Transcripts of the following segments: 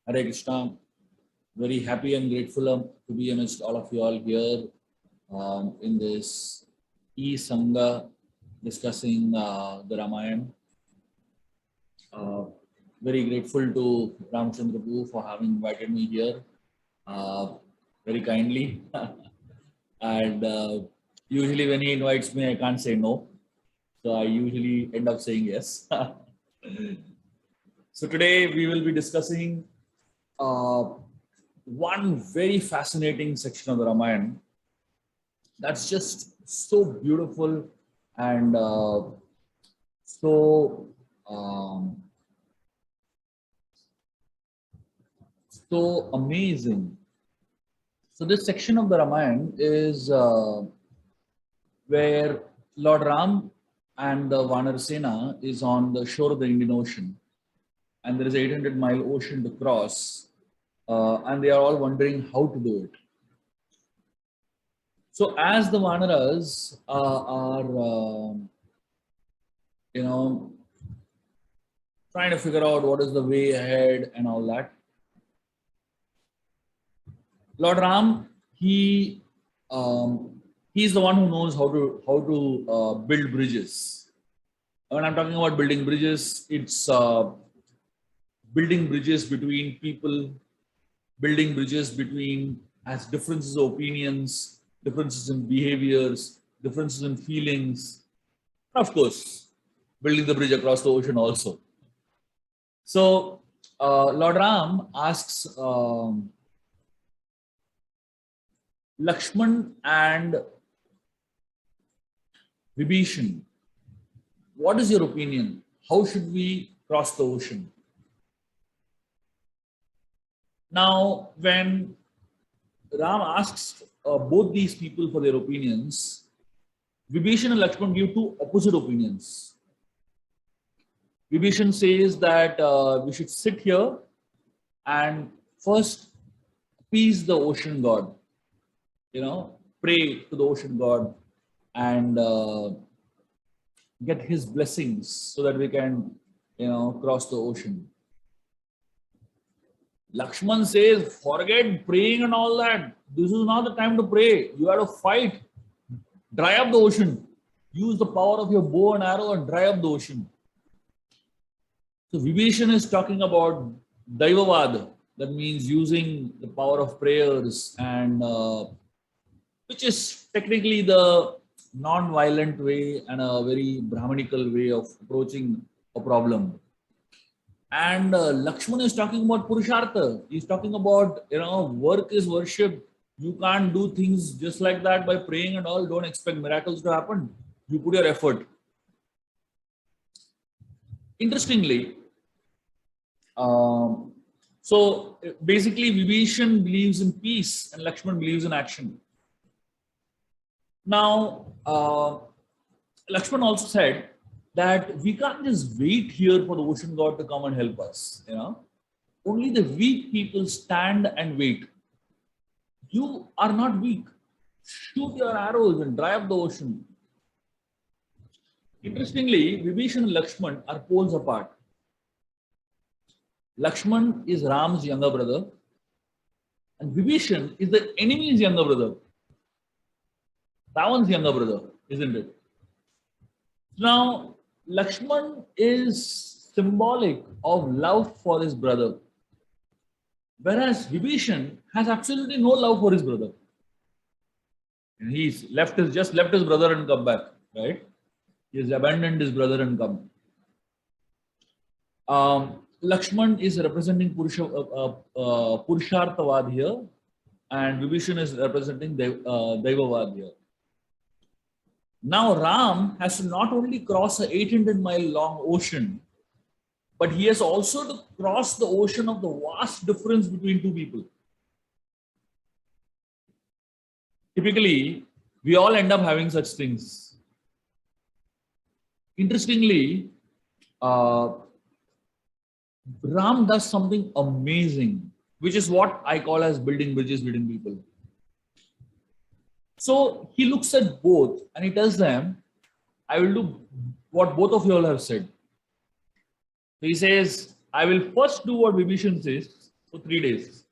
Hare Krishna. Very happy and grateful to be amidst all of you all here in this e-Sangha discussing the Ramayana. Very grateful to Ramchandra Prabhu for having invited me here very kindly. And usually when he invites me, I can't say no. So I usually end up saying yes. So today we will be discussing one very fascinating section of the Ramayana that's just so beautiful and so so amazing. So this section of the Ramayana is where Lord Ram and the Vanar Sena is on the shore of the Indian Ocean, and there is 800-mile ocean to cross, and they are all wondering how to do it. So as the Vanaras are trying to figure out what is the way ahead and all that, Lord Ram, he's the one who knows how to build bridges. When I'm talking about building bridges, it's building bridges between people, building bridges between as differences of opinions, differences in behaviors, differences in feelings. Of course, building the bridge across the ocean also. So Lord Ram asks Lakshman and Vibhishan, what is your opinion? How should we cross the ocean? Now, when Ram asks both these people for their opinions, Vibhishan and Lakshman give two opposite opinions. Vibhishan says that we should sit here and first appease the ocean god, pray to the ocean god and get his blessings so that we can, cross the ocean. Lakshman says, forget praying and all that. This is not the time to pray. You have to fight. Dry up the ocean. Use the power of your bow and arrow and dry up the ocean. So Vibhishan is talking about Daivavad. That means using the power of prayers and which is technically the non-violent way and a very Brahmanical way of approaching a problem. And Lakshman is talking about Purushartha. He's talking about, work is worship. You can't do things just like that by praying and all. Don't expect miracles to happen. You put your effort. Interestingly, so basically Vibhishan believes in peace and Lakshman believes in action. Now, Lakshman also said that we can't just wait here for the ocean god to come and help us. Only the weak people stand and wait. You are not weak. Shoot your arrows and dry up the ocean. Interestingly, Vibhishan and Lakshman are poles apart. Lakshman is Ram's younger brother, and Vibhishan is the enemy's younger brother. Ravan's younger brother, isn't it? Now, Lakshman is symbolic of love for his brother, whereas Vibhishan has absolutely no love for his brother. And he's just left his brother and come back, right? He has abandoned his brother and come. Lakshman is representing Purusharthavad here, and Vibhishan is representing Daivavad here. Now Ram has to not only cross an 800-mile long ocean, but he has also to cross the ocean of the vast difference between two people. Typically, we all end up having such things. Interestingly, Ram does something amazing, which is what I call as building bridges between people. So he looks at both and he tells them, I will do what both of you all have said. So he says, I will first do what Vibhishan says, for 3 days.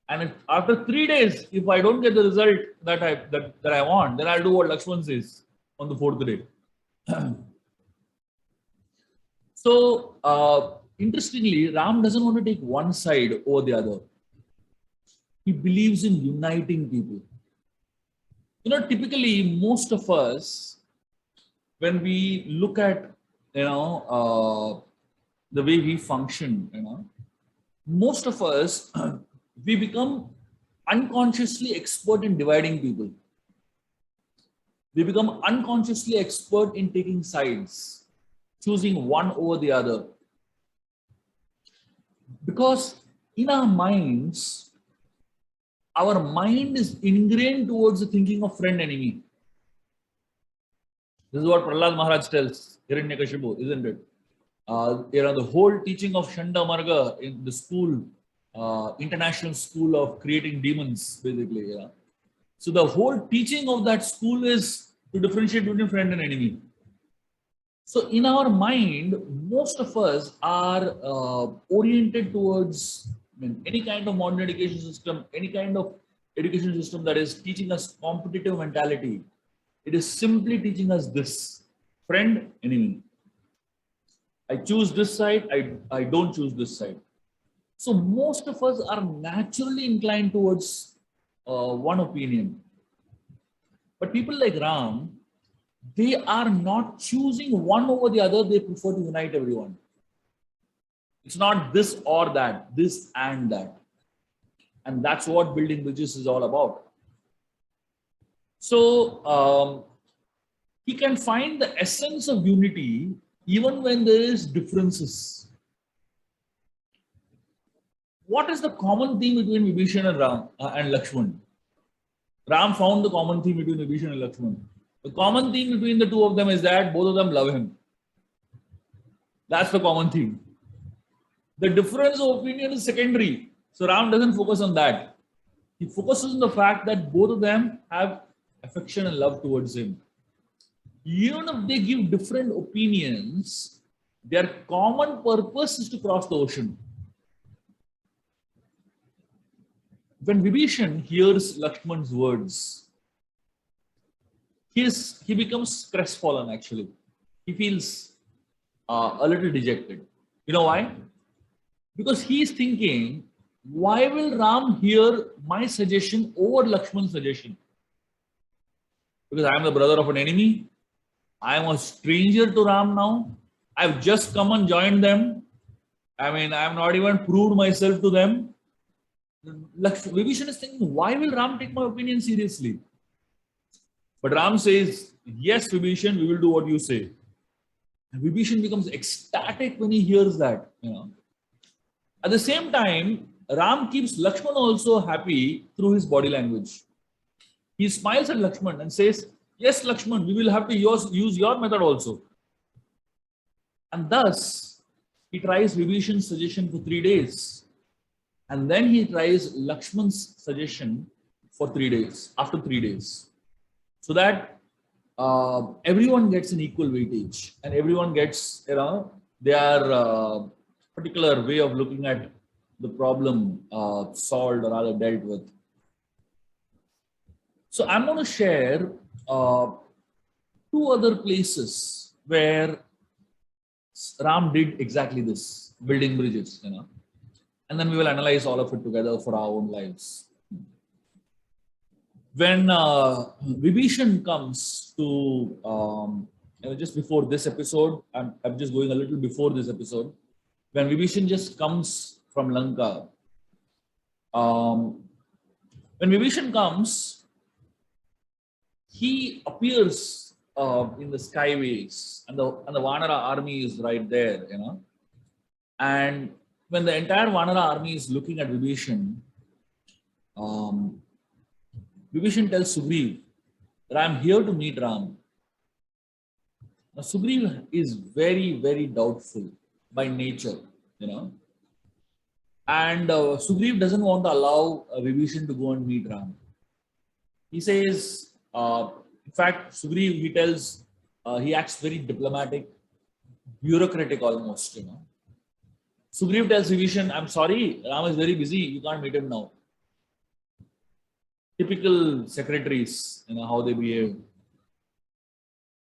And after 3 days, if I don't get the result that I want, then I'll do what Lakshman says on the fourth day. So interestingly, Ram doesn't want to take one side over the other. He believes in uniting people. Typically most of us, when we look at the way we function, most of us we become unconsciously expert in dividing people. We become unconsciously expert in taking sides, choosing one over the other. Because in our minds, our mind is ingrained towards the thinking of friend enemy. This is what Prahlad Maharaj tells Hiranyakashipu, isn't it? The whole teaching of Shanda Marga in the school, international school of creating demons, basically. Yeah. So the whole teaching of that school is to differentiate between friend and enemy. So in our mind, most of us are oriented towards any kind of modern education system, any kind of education system that is teaching us competitive mentality. It is simply teaching us this: friend, enemy. I choose this side, I don't choose this side. So most of us are naturally inclined towards one opinion. But people like Ram, they are not choosing one over the other, they prefer to unite everyone. It's not this or that, this and that. And that's what building bridges is all about. So he can find the essence of unity even when there is differences. What is the common theme between Vibhishan and Ram and Lakshman? Ram found the common theme between Vibhishan and Lakshman. The common theme between the two of them is that both of them love him. That's the common theme. The difference of opinion is secondary. So Ram doesn't focus on that. He focuses on the fact that both of them have affection and love towards him. Even if they give different opinions, their common purpose is to cross the ocean. When Vibhishan hears Lakshman's words, he becomes crestfallen actually. He feels a little dejected. You know why? Because he's thinking, why will Ram hear my suggestion over Lakshman's suggestion? Because I am the brother of an enemy. I am a stranger to Ram now. I've just come and joined them. I mean, I have not even proved myself to them. Vibhishan is thinking, why will Ram take my opinion seriously? But Ram says, yes, Vibhishan, we will do what you say. And Vibhishan becomes ecstatic when he hears that. At the same time, Ram keeps Lakshman also happy through his body language. He smiles at Lakshman and says, yes, Lakshman, we will have to use your method also. And thus, he tries Vibhishan's suggestion for 3 days. And then he tries Lakshman's suggestion for 3 days, after 3 days. So that everyone gets an equal weightage and everyone gets, their particular way of looking at the problem solved or rather dealt with. So I'm going to share 2 other places where Ram did exactly this, building bridges, and then we will analyze all of it together for our own lives. When Vibhishan comes to, just before this episode, I'm just going a little before this episode, when Vibhishan just comes from Lanka, when Vibhishan comes, he appears in the skyways, and the Vanara army is right there, and when the entire Vanara army is looking at Vibhishan, Vibhishan tells Sugriv that I am here to meet Ram. Now, Sugriv is very, very doubtful by nature, and Sugriv doesn't want to allow Vibhishan to go and meet Ram. He says, in fact, Sugriv, he tells, he acts very diplomatic, bureaucratic almost, Sugriv tells Vibhishan, I'm sorry, Ram is very busy, you can't meet him now. Typical secretaries, how they behave.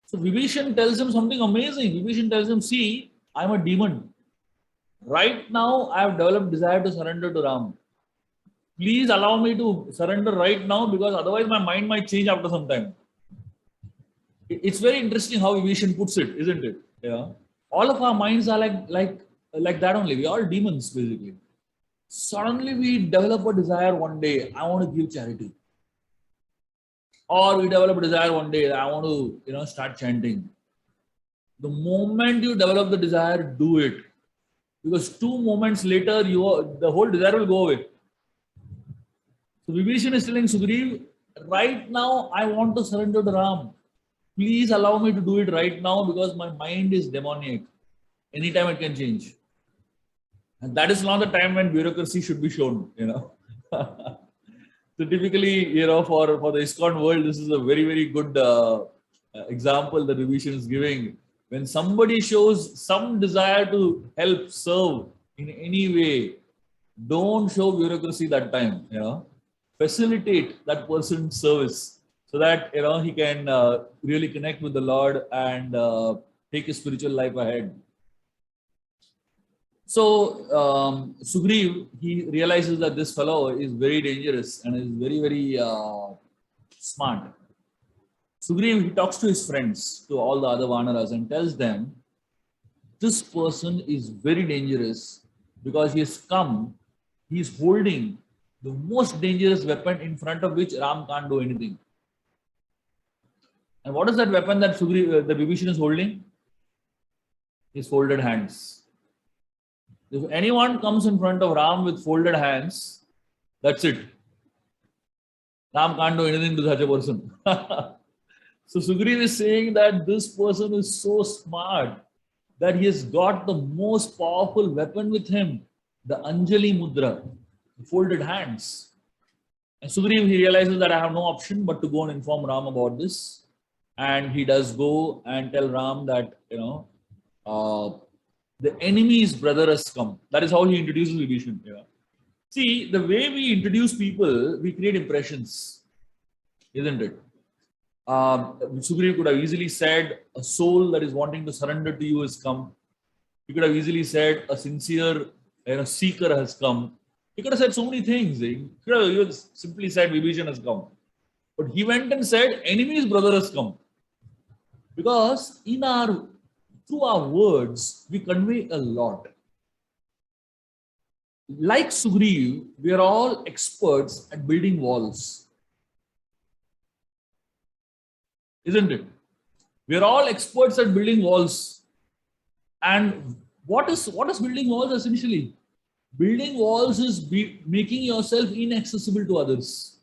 So Vibhishan tells him something amazing. Vibhishan tells him, see, I'm a demon. Right now, I have developed desire to surrender to Ram. Please allow me to surrender right now because otherwise my mind might change after some time. It's very interesting how Vibhishan puts it, isn't it? Yeah. All of our minds are like that only. We are all demons, basically. Suddenly we develop a desire one day, I want to give charity. Or we develop a desire one day, I want to, start chanting. The moment you develop the desire, do it. Because 2 moments later, the whole desire will go away. So Vibhishan is telling Sugriv, right now I want to surrender to Ram. Please allow me to do it right now because my mind is demoniac. Anytime it can change. And that is not the time when bureaucracy should be shown. So typically, for the ISKCON world, this is a very, very good example that Vibhishan is giving. When somebody shows some desire to help, serve in any way, don't show bureaucracy that time. Facilitate that person's service so that he can really connect with the Lord and take his spiritual life ahead. So Sugriv, he realizes that this fellow is very dangerous and is very, very smart. Sugriv, he talks to his friends, to all the other Vanaras, and tells them, this person is very dangerous because he has come, he is holding the most dangerous weapon in front of which Ram can't do anything. And what is that weapon that Sugriv, the Vibhishan is holding? His folded hands. If anyone comes in front of Ram with folded hands, that's it. Ram can't do anything to such a person. So Sugriv is saying that this person is so smart that he has got the most powerful weapon with him, the Anjali Mudra, the folded hands. And Sugriv, he realizes that I have no option but to go and inform Ram about this. And he does go and tell Ram that, the enemy's brother has come. That is how he introduces Vibhishan. See, the way we introduce people, we create impressions, isn't it? Sugriv could have easily said, a soul that is wanting to surrender to you has come. He could have easily said, a sincere seeker has come. He could have said so many things. He could have simply said, Vibhishan has come. But he went and said, enemy's brother has come. Because through our words, we convey a lot. Like Sugriv, we are all experts at building walls. Isn't it? We are all experts at building walls. And what is building walls essentially? Building walls is making yourself inaccessible to others.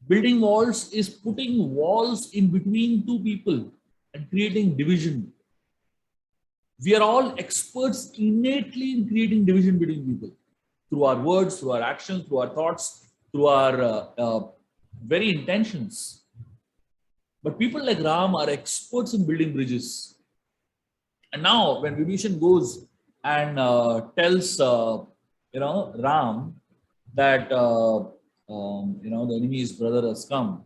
Building walls is putting walls in between two people and creating division. We are all experts innately in creating division between people through our words, through our actions, through our thoughts, through our very intentions. But people like Ram are experts in building bridges. And now when Vibhishan goes and tells Ram that the enemy's brother has come,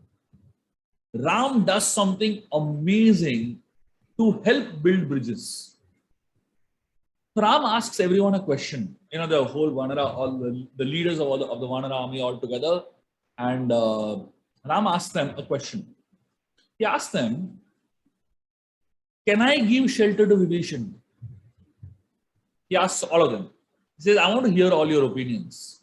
Ram does something amazing to help build bridges. Ram asks everyone a question. The whole Vanara, all the leaders of the Vanara army all together, and Ram asks them a question. He asks them, can I give shelter to Vibhishan? He asks all of them. He says, I want to hear all your opinions.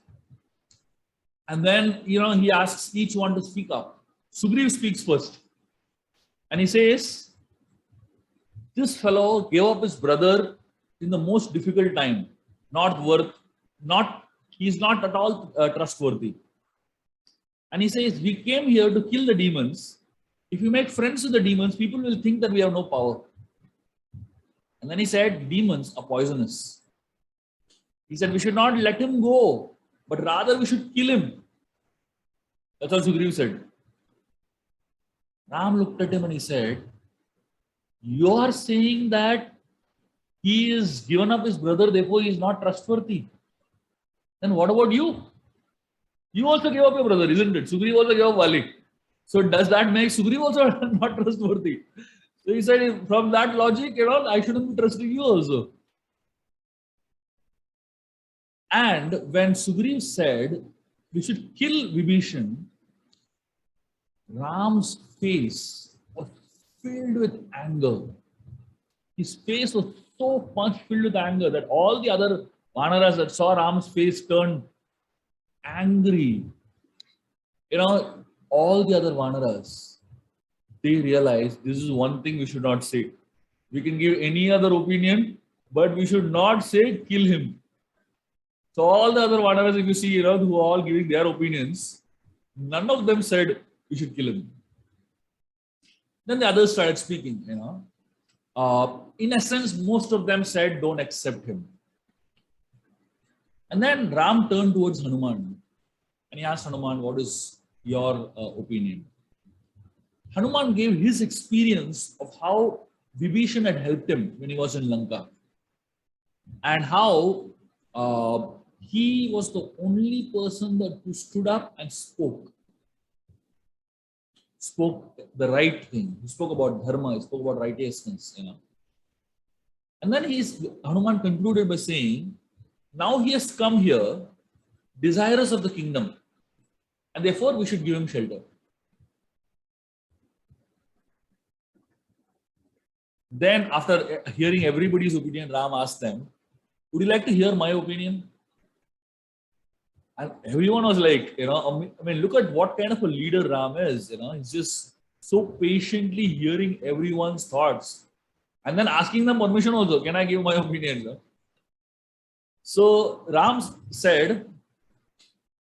And then, he asks each one to speak up. Sugriv speaks first. And he says, this fellow gave up his brother in the most difficult time. He's not at all trustworthy. And he says, we came here to kill the demons. If we make friends with the demons, people will think that we have no power. And then he said, demons are poisonous. He said, we should not let him go, but rather we should kill him. That's what Sugriv said. Ram looked at him and he said, you are saying that He is given up his brother, therefore he is not trustworthy. Then what about you? You also gave up your brother, isn't it? Sugriv also gave up Vali. So does that make Sugriv also not trustworthy? So he said, from that logic, I shouldn't be trusting you also. And when Sugriv said we should kill Vibhishan, Ram's face was filled with anger. His face was so much filled with anger that all the other Vanaras that saw Ram's face turned angry. All the other Vanaras, they realized this is one thing we should not say. We can give any other opinion, but we should not say kill him. So all the other Vanaras, if you see, who are all giving their opinions, none of them said we should kill him. Then the others started speaking, in essence, most of them said don't accept him. And then Ram turned towards Hanuman and he asked Hanuman, what is your opinion? Hanuman gave his experience of how Vibhishan had helped him when he was in Lanka and how he was the only person who stood up and spoke the right thing. He spoke about dharma, he spoke about righteousness, And then Hanuman concluded by saying, now he has come here desirous of the kingdom, and therefore we should give him shelter. Then after hearing everybody's opinion, Ram asked them, would you like to hear my opinion? And everyone was like, look at what kind of a leader Ram is, he's just so patiently hearing everyone's thoughts and then asking them permission also, can I give my opinion? So Ram said,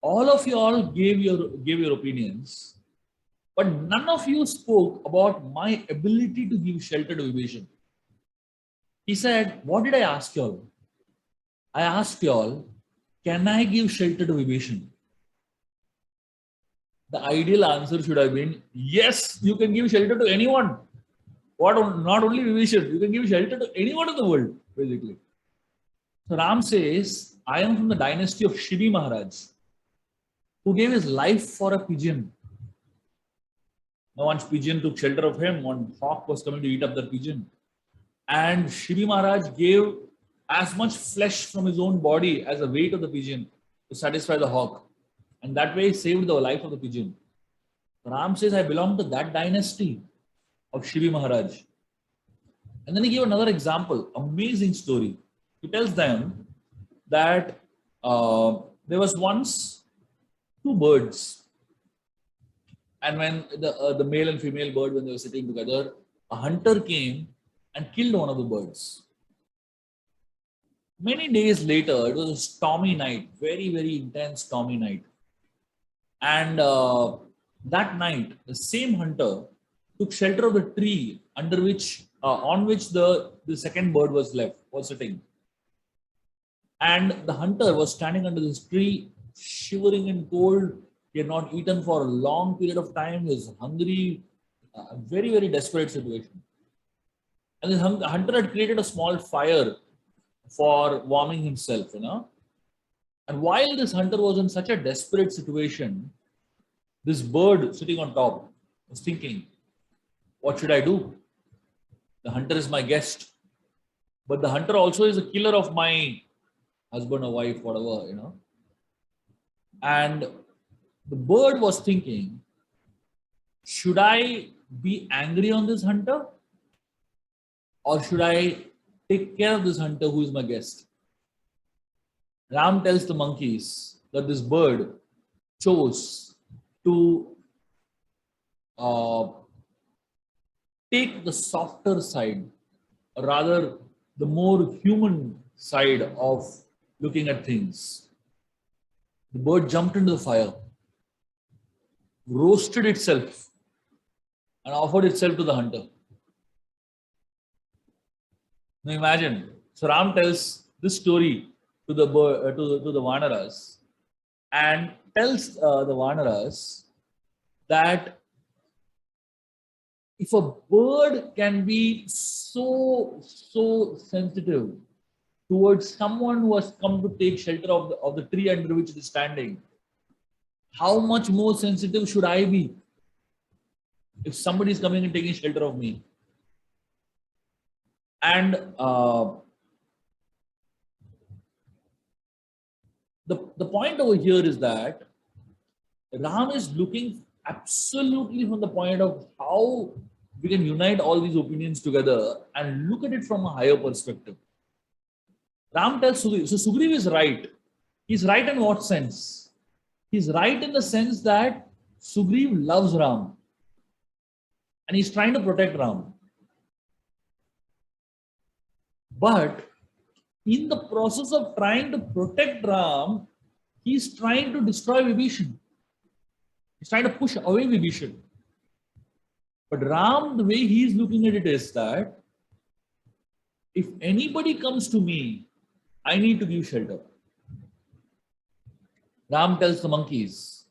all of you all gave your opinions, but none of you spoke about my ability to give shelter to Vibhishan. He said, what did I ask you all? I asked you all, can I give shelter to Vibhishan? The ideal answer should have been, yes, you can give shelter to anyone. Not only Vibhishan, you can give shelter to anyone in the world, basically. So Ram says, I am from the dynasty of Shivi Maharaj, who gave his life for a pigeon. Now, once pigeon took shelter of him, one hawk was coming to eat up the pigeon. And Shivi Maharaj gave as much flesh from his own body as the weight of the pigeon to satisfy the hawk. And that way he saved the life of the pigeon. Ram says, I belong to that dynasty of Shivi Maharaj. And then he gave another example, amazing story. He tells them that there was once two birds. And when the male and female bird, when they were sitting together, a hunter came and killed one of the birds. Many days later, it was a stormy night, very, very intense stormy night. And that night, the same hunter took shelter of the tree under which, on which the second bird was sitting. And the hunter was standing under this tree, shivering in cold. He had not eaten for a long period of time. He was hungry, a very, very desperate situation. And the hunter had created a small fire for warming himself, And while this hunter was in such a desperate situation, this bird sitting on top was thinking, what should I do? The hunter is my guest, but the hunter also is a killer of my husband or wife, whatever, And the bird was thinking, should I be angry on this hunter? Or should I take care of this hunter who is my guest? Ram tells the monkeys that this bird chose to take the softer side, or rather the more human side of looking at things. The bird jumped into the fire, roasted itself, and offered itself to the hunter. Now imagine, so Ram tells this story to the Vanaras and tells the Vanaras that if a bird can be so sensitive towards someone who has come to take shelter of the tree under which it is standing, how much more sensitive should I be if somebody is coming and taking shelter of me? And the point over here is that Ram is looking absolutely from the point of how we can unite all these opinions together and look at it from a higher perspective. Ram tells Sugriv, so Sugriv is right. He's right in what sense? He's right in the sense that Sugriv loves Ram and he's trying to protect Ram. But in the process of trying to protect Ram, he's trying to destroy Vibhishan. He's trying to push away Vibhishan. But Ram, the way he's looking at it is that if anybody comes to me, I need to give shelter. Ram tells the monkeys,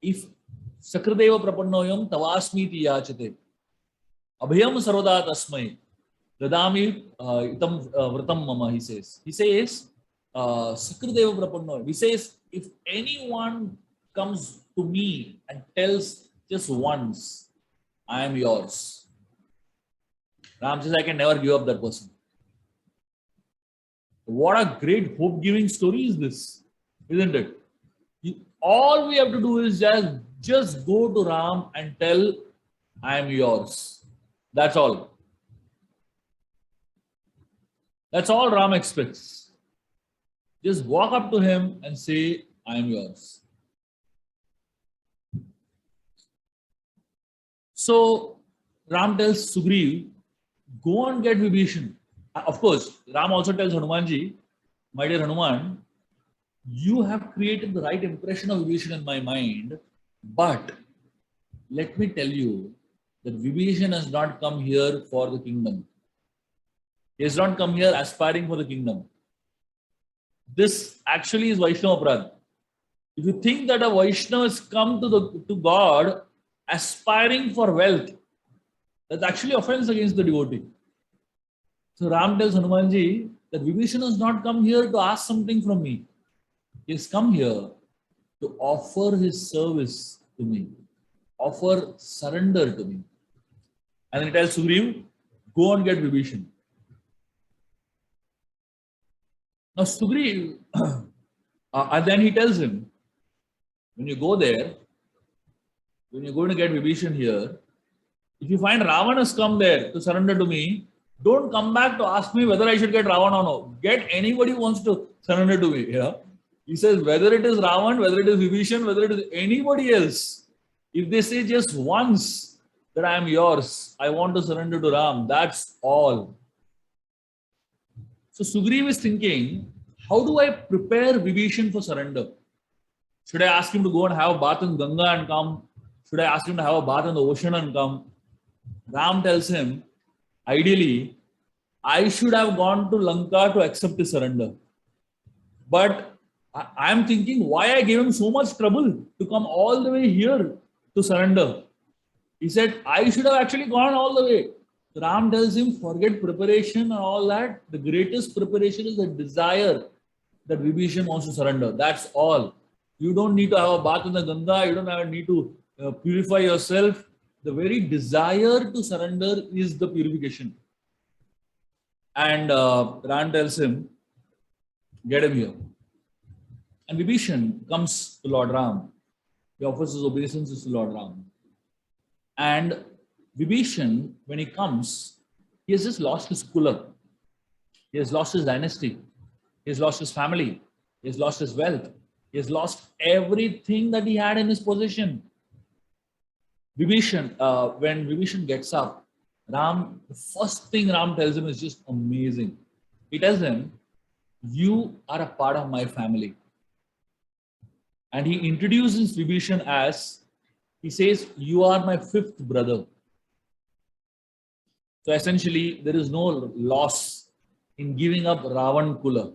if Sakradeva prapannoyam tavasmiti yachate, abhyam sarvada tasmai, dadami itam vratam mama, he says. He says, Sakradeva prapannoyam. He says, if anyone comes to me and tells just once, I am yours. Ram says, I can never give up that person. What a great hope-giving story is this, isn't it? All we have to do is just go to Ram and tell, I am yours. That's all. That's all Ram expects. Just walk up to him and say, I am yours. So Ram tells Sugriv, go and get Vibhishan. Of course, Ram also tells Hanumanji, my dear Hanuman, you have created the right impression of Vibhishan in my mind, but let me tell you that Vibhishan has not come here for the kingdom. He has not come here aspiring for the kingdom. This actually is Vaishnava Prad. If you think that a Vaishnava has come to God aspiring for wealth, that's actually offense against the devotee. So Ram tells Hanumanji that Vibhishan has not come here to ask something from me. He has come here to offer his service to me, offer surrender to me. And then he tells Sugriv, go and get Vibhishan. Now Sugriv, and then he tells him, when you go there, when you're going to get Vibhishan here, if you find Ravana has come there to surrender to me, don't come back to ask me whether I should get Ravana or no. Get anybody who wants to surrender to me. Yeah? He says, whether it is Ravan, whether it is Vibhishan, whether it is anybody else, if they say just once that I am yours, I want to surrender to Ram, that's all. So Sugriv is thinking, how do I prepare Vibhishan for surrender? Should I ask him to go and have a bath in Ganga and come? Should I ask him to have a bath in the ocean and come? Ram tells him, ideally, I should have gone to Lanka to accept his surrender. But I am thinking why I gave him so much trouble to come all the way here to surrender. He said, I should have actually gone all the way. Ram tells him, forget preparation and all that. The greatest preparation is the desire that Vibhishan wants to surrender. That's all. You don't need to have a bath in the Ganga. You don't need to purify yourself. The very desire to surrender is the purification. And Ram tells him, get him here. And Vibhishan comes to Lord Ram. He offers his obeisances to Lord Ram. And Vibhishan, when he comes, he has just lost his kula. He has lost his dynasty. He has lost his family. He has lost his wealth. He has lost everything that he had in his possession. Vibhishan, when Vibhishan gets up, Ram, the first thing Ram tells him is just amazing. He tells him, you are a part of my family. And he introduces Vibhishan as, he says, you are my fifth brother. So essentially, there is no loss in giving up Ravan Kula.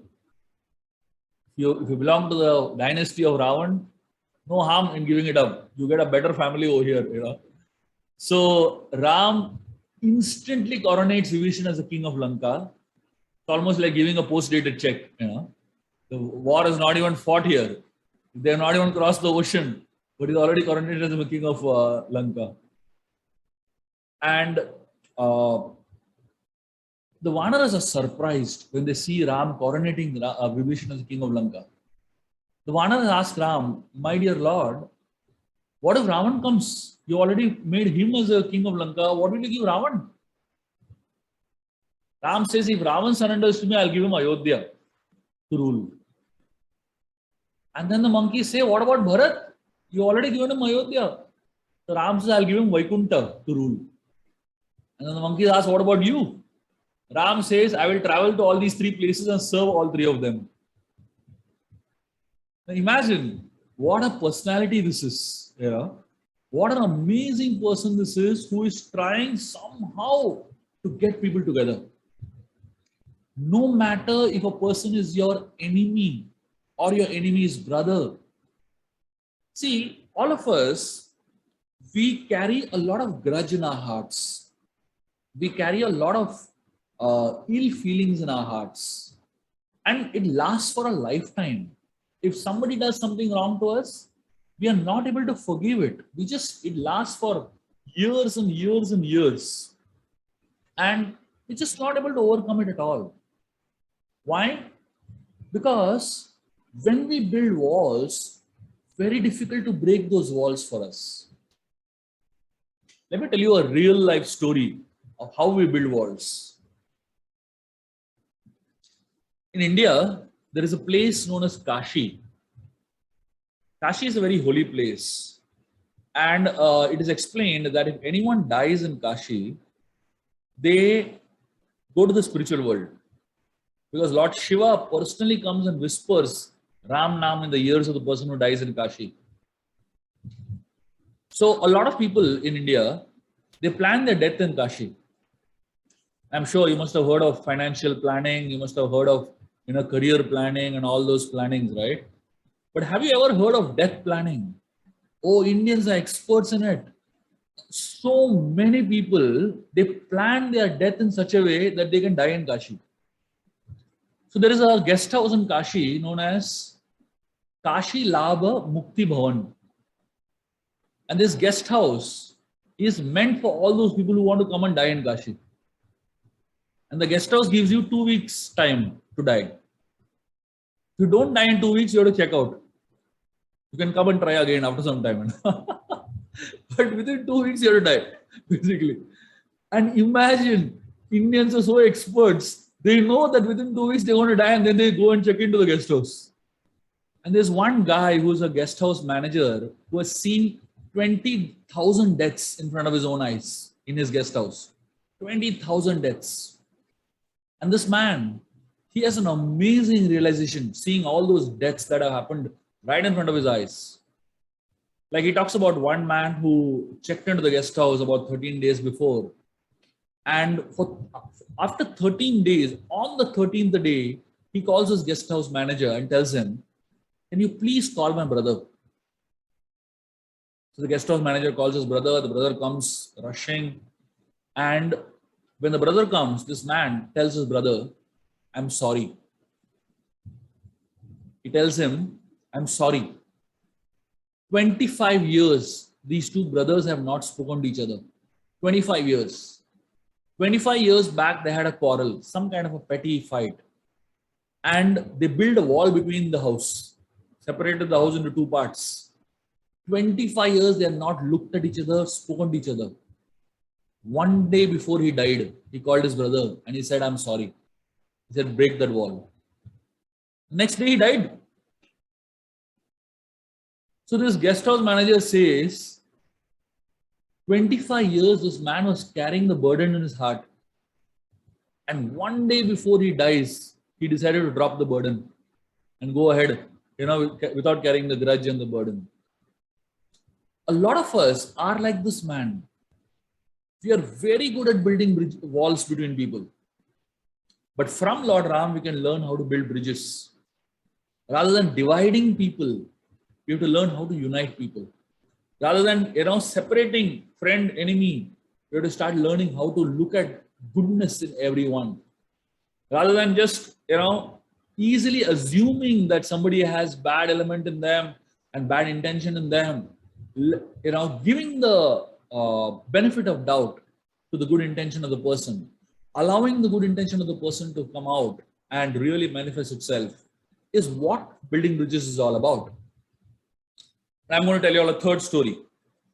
If you belong to the dynasty of Ravan, no harm in giving it up. You get a better family over here, you know. So Ram instantly coronates Vibhishan as the king of Lanka. It's almost like giving a post-dated check. The war is not even fought here. They have not even crossed the ocean, but he's already coronated as the king of Lanka. And uh, the Vanaras are surprised when they see Ram coronating Vibhishan as the king of Lanka. The Vanaras ask Ram, "My dear Lord, what if Ravan comes? You already made him as a king of Lanka. What will you give Ravan?" Ram says, "If Ravan surrenders to me, I'll give him Ayodhya to rule." And then the monkeys say, "What about Bharat? You already given him Ayodhya." So Ram says, "I'll give him Vaikunta to rule." And then the monkeys ask, "What about you?" Ram says, "I will travel to all these three places and serve all three of them." Now imagine what a personality this is. What an amazing person this is, who is trying somehow to get people together. No matter if a person is your enemy or your enemy's brother. See, all of us, we carry a lot of grudge in our hearts. We carry a lot of ill feelings in our hearts. And it lasts for a lifetime. If somebody does something wrong to us, we are not able to forgive it. It lasts for years and years and years. And we're just not able to overcome it at all. Why? Because when we build walls, very difficult to break those walls for us. Let me tell you a real life story of how we build walls. In India, there is a place known as Kashi. Kashi is a very holy place. And it is explained that if anyone dies in Kashi, they go to the spiritual world. Because Lord Shiva personally comes and whispers Ram Nam in the ears of the person who dies in Kashi. So a lot of people in India, they plan their death in Kashi. I'm sure you must have heard of financial planning, you must have heard of career planning and all those plannings, right? But have you ever heard of death planning? Oh, Indians are experts in it. So many people, they plan their death in such a way that they can die in Kashi. So there is a guest house in Kashi known as Kashi Labha Mukti Bhavan. And this guest house is meant for all those people who want to come and die in Kashi. And the guest house gives you 2 weeks time to die. If you don't die in 2 weeks, you have to check out. You can come and try again after some time. But within 2 weeks, you have to die, basically. And imagine, Indians are so experts. They know that within 2 weeks, they're going to die, and then they go and check into the guest house. And there's one guy who's a guest house manager who has seen 20,000 deaths in front of his own eyes in his guest house. 20,000 deaths. And this man, he has an amazing realization seeing all those deaths that have happened right in front of his eyes. Like he talks about one man who checked into the guest house about 13 days before. And after 13 days, on the 13th day, he calls his guest house manager and tells him, "Can you please call my brother?" So the guest house manager calls his brother. The brother comes rushing. And when the brother comes, this man tells his brother, "I'm sorry." He tells him, "I'm sorry." 25 years, these two brothers have not spoken to each other. 25 years. 25 years back, they had a quarrel, some kind of a petty fight. And they built a wall between the house, separated the house into two parts. 25 years, they have not looked at each other, spoken to each other. One day before he died, he called his brother and he said, "I'm sorry." He said, "Break that wall." Next day, he died. So this guest house manager says, 25 years, this man was carrying the burden in his heart. And one day before he dies, he decided to drop the burden and go ahead, without carrying the grudge and the burden. A lot of us are like this man. We are very good at building walls between people. But from Lord Ram, we can learn how to build bridges. Rather than dividing people, we have to learn how to unite people. Rather than, separating friend, enemy, you have to start learning how to look at goodness in everyone. Rather than just, easily assuming that somebody has bad element in them and bad intention in them, giving the benefit of doubt to the good intention of the person, allowing the good intention of the person to come out and really manifest itself is what building bridges is all about. I'm going to tell you all a third story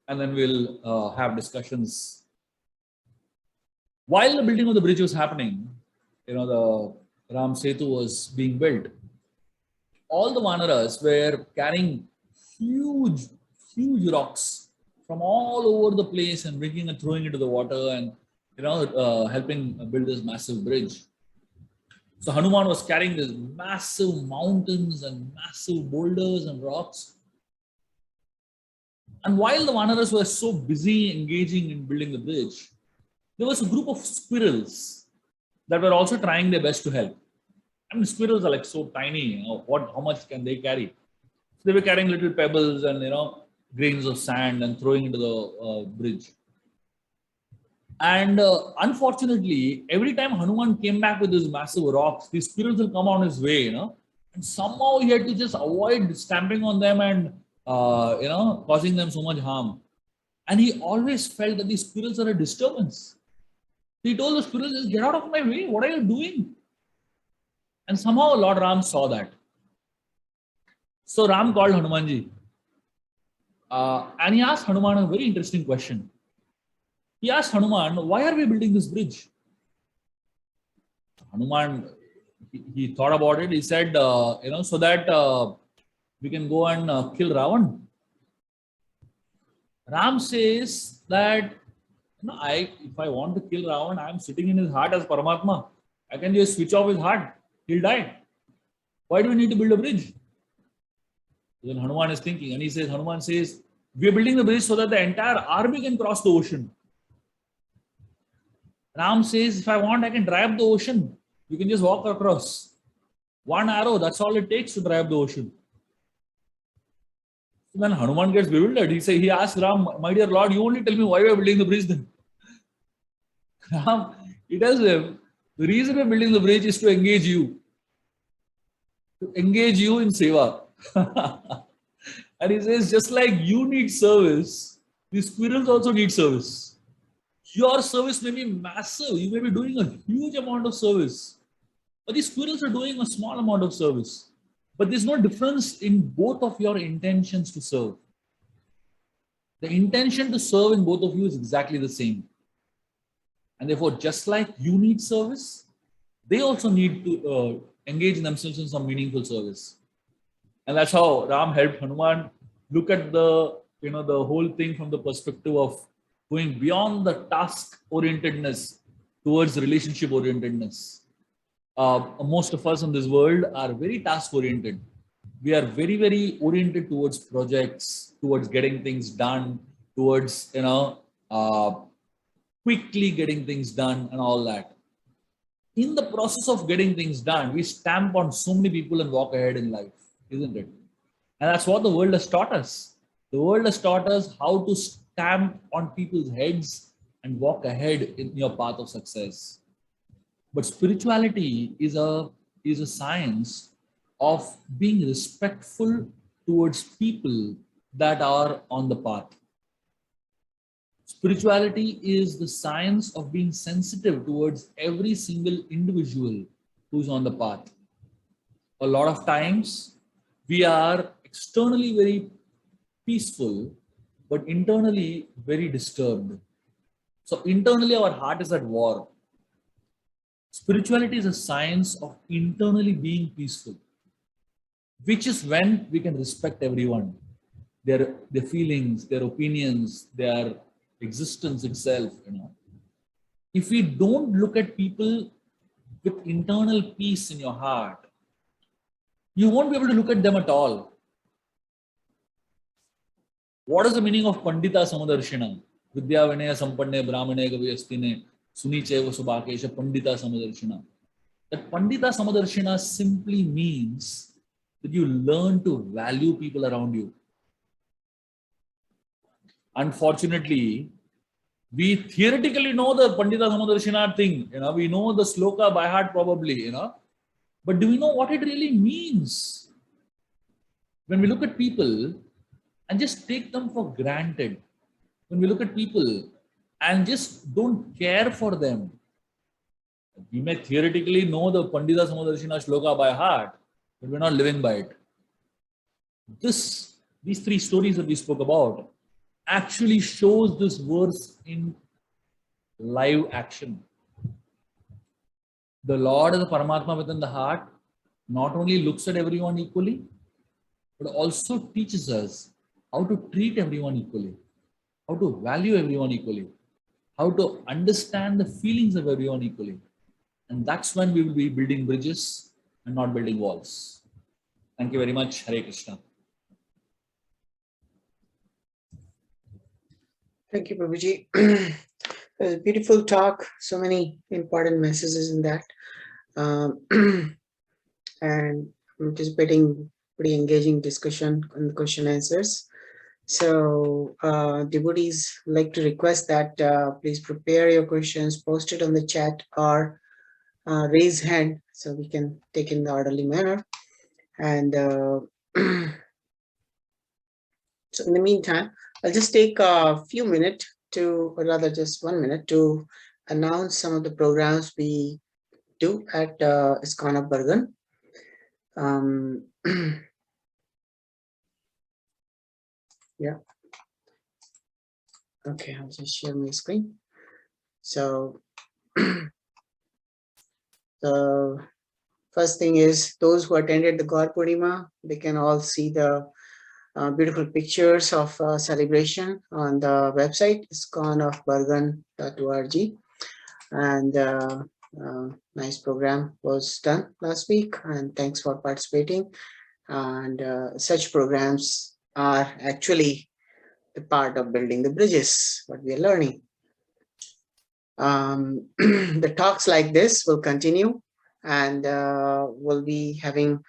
and then we'll have discussions. While the building of the bridge was happening, the Ram Setu was being built. All the Vanaras were carrying huge, huge rocks from all over the place and bringing and throwing into the water and, helping build this massive bridge. So Hanuman was carrying these massive mountains and massive boulders and rocks. And while the Vanaras were so busy engaging in building the bridge, there was a group of squirrels that were also trying their best to help. I mean, squirrels are like so tiny, how much can they carry? So they were carrying little pebbles and, grains of sand and throwing into the bridge. And unfortunately, every time Hanuman came back with these massive rocks, these squirrels will come on his way, and somehow he had to just avoid stamping on them and, causing them so much harm. And he always felt that these squirrels are a disturbance. He told the squirrels, just get out of my way. What are you doing? And somehow Lord Ram saw that. So Ram called Hanumanji. And he asked Hanuman a very interesting question. He asked Hanuman, why are we building this bridge? Hanuman, he thought about it. He said, so that we can go and kill Ravan. Ram says that, if I want to kill Ravan, I am sitting in his heart as Paramatma. I can just switch off his heart. He'll die. Why do we need to build a bridge? Then Hanuman is thinking, and Hanuman says, we are building the bridge so that the entire army can cross the ocean. Ram says, if I want, I can dry up the ocean. You can just walk across. One arrow, that's all it takes to dry up the ocean. So then Hanuman gets bewildered. He asks Ram, my dear Lord, you only tell me why we are building the bridge then. Ram, he tells him, the reason we're building the bridge is to engage you. To engage you in seva. And he says, just like you need service, the squirrels also need service. Your service may be massive. You may be doing a huge amount of service. But the squirrels are doing a small amount of service. But there's no difference in both of your intentions to serve. The intention to serve in both of you is exactly the same. And therefore, just like you need service, they also need to engage themselves in some meaningful service. And that's how Ram helped Hanuman look at the whole thing from the perspective of going beyond the task-orientedness towards relationship-orientedness. Most of us in this world are very task-oriented. We are very, very oriented towards projects, towards getting things done, towards, quickly getting things done and all that. In the process of getting things done, we stamp on so many people and walk ahead in life, isn't it? And that's what the world has taught us. The world has taught us how to stamp on people's heads and walk ahead in your path of success. But spirituality is a science of being respectful towards people that are on the path. Spirituality is the science of being sensitive towards every single individual who's on the path. A lot of times we are externally very peaceful, but internally very disturbed. So internally our heart is at war. Spirituality is a science of internally being peaceful, which is when we can respect everyone, their feelings, their opinions, their existence itself. If we don't look at people with internal peace in your heart, you won't be able to look at them at all. What is the meaning of Pandita Samadarshina? Vidya Vinaya Sampanne Brahmane Gaviyastine Sunicheva Subhakesha Pandita Samadarshina. That Pandita Samadarshina simply means that you learn to value people around you. Unfortunately, we theoretically know the Pandita Samudrashina thing, we know the sloka by heart probably, but do we know what it really means? When we look at people and just take them for granted, when we look at people and just don't care for them, we may theoretically know the Pandita Samudrashina shloka by heart, but we're not living by it. These three stories that we spoke about actually shows this verse in live action. The Lord as a Paramatma within the heart not only looks at everyone equally, but also teaches us how to treat everyone equally, how to value everyone equally, how to understand the feelings of everyone equally. And that's when we will be building bridges and not building walls. Thank you very much. Hare Krishna. Thank you, Prabhuji. It was a beautiful talk. So many important messages in that. And I'm anticipating pretty engaging discussion on the question answers. So devotees like to request that please prepare your questions, post it on the chat, or raise hand so we can take in the orderly manner. And so in the meantime, I'll just take a few minutes to, or rather just 1 minute, to announce some of the programs we do at ISKCON of Bergen. Yeah. Okay, I'll just share my screen. So the first thing is those who attended the Gaur Purnima, they can all see the beautiful pictures of celebration on the website iskonofbergen.org, and nice program was done last week, and thanks for participating. And such programs are actually the part of building the bridges, what we are learning. The talks like this will continue, and we'll be having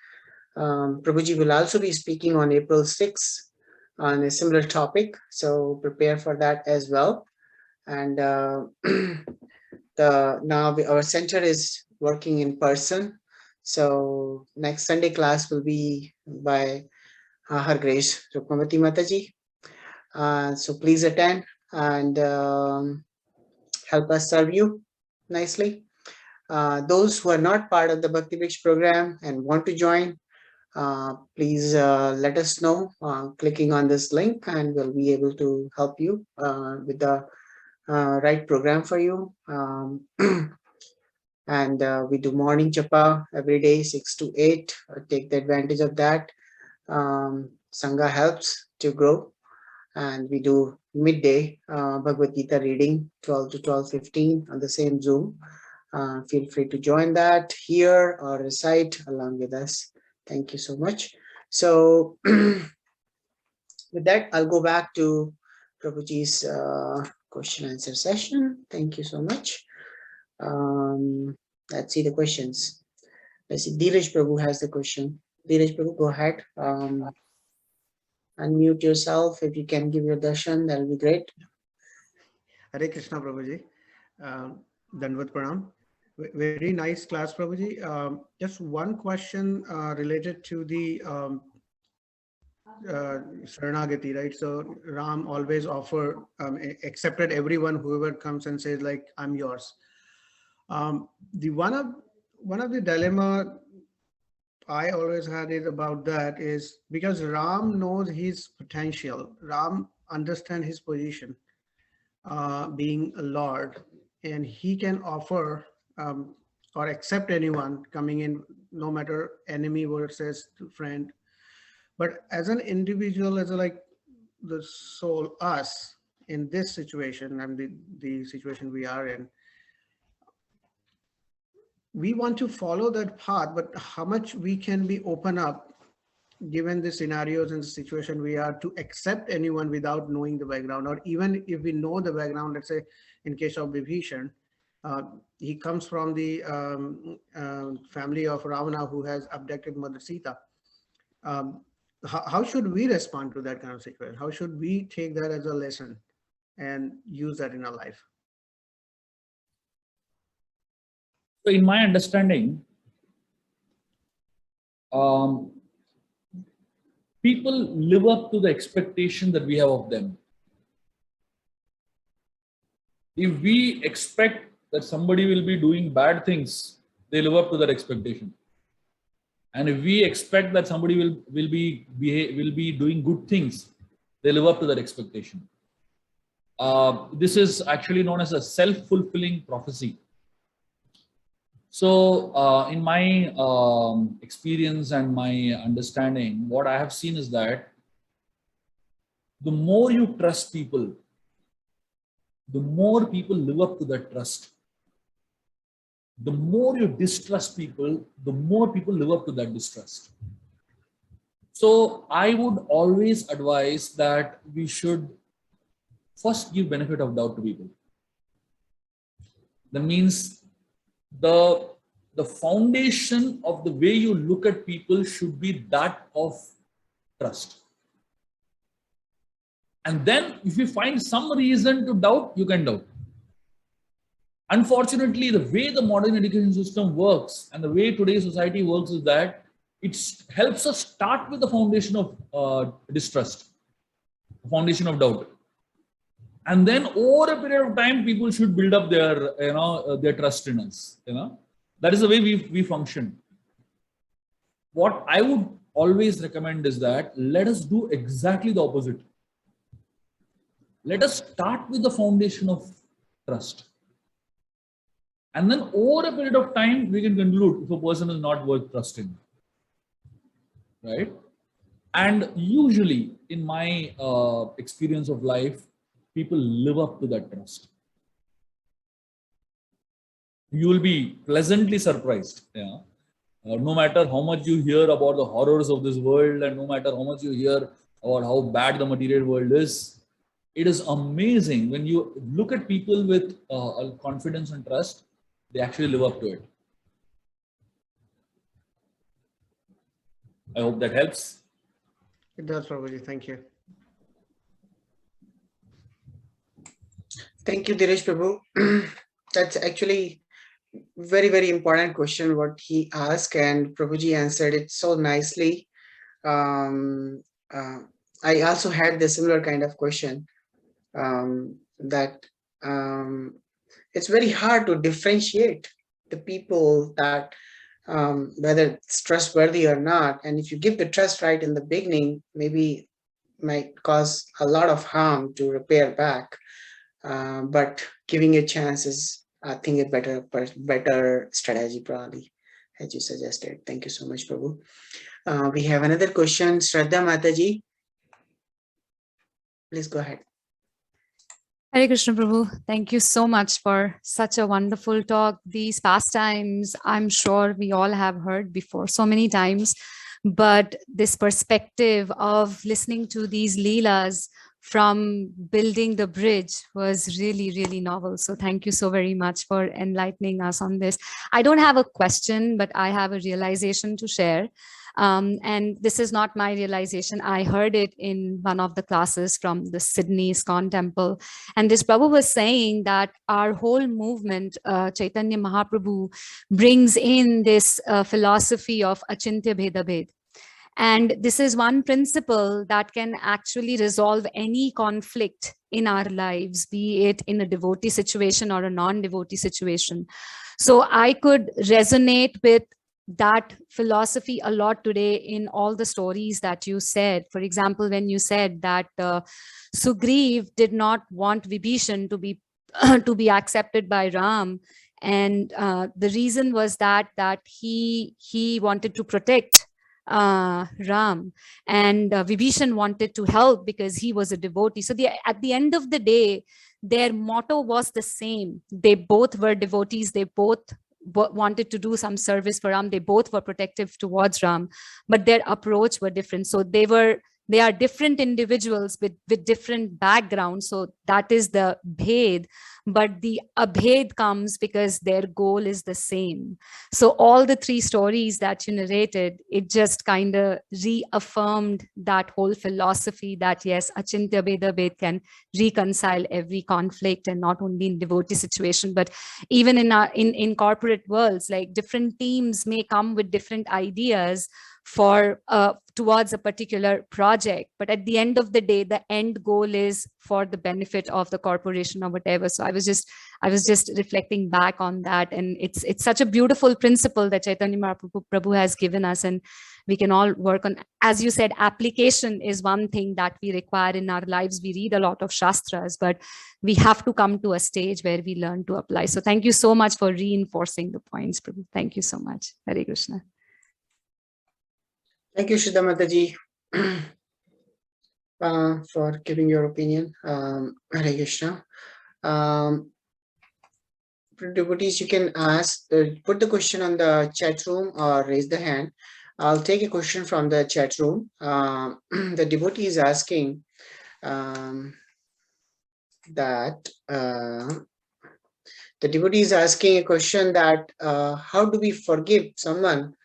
Prabhuji will also be speaking on April 6th on a similar topic, so prepare for that as well. And our center is working in person, so next Sunday class will be by Her Grace Rukmavati Mataji. So please attend and help us serve you nicely. Those who are not part of the Bhakti Bridge program and want to join, please let us know clicking on this link, and we'll be able to help you with the right program for you. And we do morning japa every day, 6 to 8. Take the advantage of that. Sangha helps to grow. And we do midday Bhagavad Gita reading, 12 to 12:15 on the same Zoom. Feel free to join that here or recite along with us. Thank you so much. So with that, I'll go back to Prabhuji's question answer session. Thank you so much. Let's see the questions. Let's see, Dheeraj Prabhu has the question. Dheeraj Prabhu, go ahead. Unmute yourself. If you can give your darshan, that'll be great. Hare Krishna, Prabhuji. Dandavat Pranam. Very nice class, Prabhuji. Just one question related to the Saranagati, right? So Ram always accepted everyone, whoever comes and says like, I'm yours. The one of the dilemma I always had is about that is because Ram knows his potential. Ram understands his position, being a Lord, and he can offer or accept anyone coming in, no matter enemy versus friend. But as an individual, as like the soul, us in this situation and the situation we are in, we want to follow that path, but how much we can be open up given the scenarios and the situation we are to accept anyone without knowing the background, or even if we know the background. Let's say in case of Vibhishan, he comes from the family of Ravana who has abducted Mother Sita. how should we respond to that kind of situation? How should we take that as a lesson and use that in our life? So in my understanding, people live up to the expectation that we have of them. If we expect that somebody will be doing bad things, they live up to that expectation. And if we expect that somebody will be doing good things, they live up to that expectation. This is actually known as a self-fulfilling prophecy. So in my experience and my understanding, what I have seen is that the more you trust people, the more people live up to that trust. The more you distrust people, the more people live up to that distrust. So I would always advise that we should first give benefit of doubt to people. That means the foundation of the way you look at people should be that of trust. And then if you find some reason to doubt, you can doubt. Unfortunately, the way the modern education system works and the way today's society works is that it helps us start with the foundation of distrust, the foundation of doubt. And then over a period of time, people should build up their trust in us. That is the way we function. What I would always recommend is that let us do exactly the opposite. Let us start with the foundation of trust. And then over a period of time, we can conclude if a person is not worth trusting. Right? And usually, in my experience of life, people live up to that trust. You will be pleasantly surprised. Yeah? No matter how much you hear about the horrors of this world, and no matter how much you hear about how bad the material world is, it is amazing when you look at people with confidence and trust, they actually live up to it. I hope that helps. It does, Prabhuji. Thank you. Thank you, Dinesh Prabhu. That's actually very, very important question what he asked, and Prabhuji answered it so nicely. I also had the similar kind of question that it's very hard to differentiate the people that whether it's trustworthy or not. And if you give the trust right in the beginning, maybe might cause a lot of harm to repair back. But giving a chance is, I think, a better strategy, probably, as you suggested. Thank you so much, Prabhu. We have another question, Shraddha Mataji. Please go ahead. Hare Krishna Prabhu, thank you so much for such a wonderful talk. These pastimes, I'm sure we all have heard before so many times, but this perspective of listening to these leelas from building the bridge was really, really novel. So thank you so very much for enlightening us on this. I don't have a question, but I have a realization to share. And this is not my realization. I heard it in one of the classes from the Sydney ISKCON temple. And this Prabhu was saying that our whole movement, Chaitanya Mahaprabhu, brings in this philosophy of Achintya Bheda Bhed. And this is one principle that can actually resolve any conflict in our lives, be it in a devotee situation or a non-devotee situation. So I could resonate with that philosophy a lot today in all the stories that you said. For example, when you said that Sugriv did not want Vibhishan to be accepted by Ram, and the reason was that he wanted to protect Ram, and Vibhishan wanted to help because he was a devotee. So at the end of the day, their motto was the same. They both were devotees. They both wanted to do some service for Ram. They both were protective towards Ram, but their approach were different. So they were They are different individuals with different backgrounds. So that is the bhed, but the abhed comes because their goal is the same. So all the three stories that you narrated, it just kind of reaffirmed that whole philosophy that yes, achintya bheda bhed can reconcile every conflict, and not only in devotee situation, but even in our in corporate worlds, like different teams may come with different ideas for towards a particular project, but at the end of the day, the end goal is for the benefit of the corporation or whatever. So I was just reflecting back on that, and it's such a beautiful principle that Chaitanya Mahaprabhu Prabhu has given us, and we can all work on. As you said, application is one thing that we require in our lives. We read a lot of shastras, but we have to come to a stage where we learn to apply. So thank you so much for reinforcing the points, Prabhu. Thank you so much. Hare Krishna. Thank you, Shubha Mataji, for giving your opinion. Hare Krishna. Devotees, you can ask, put the question on the chat room or raise the hand. I'll take a question from the chat room. The devotee is asking that the devotee is asking a question that how do we forgive someone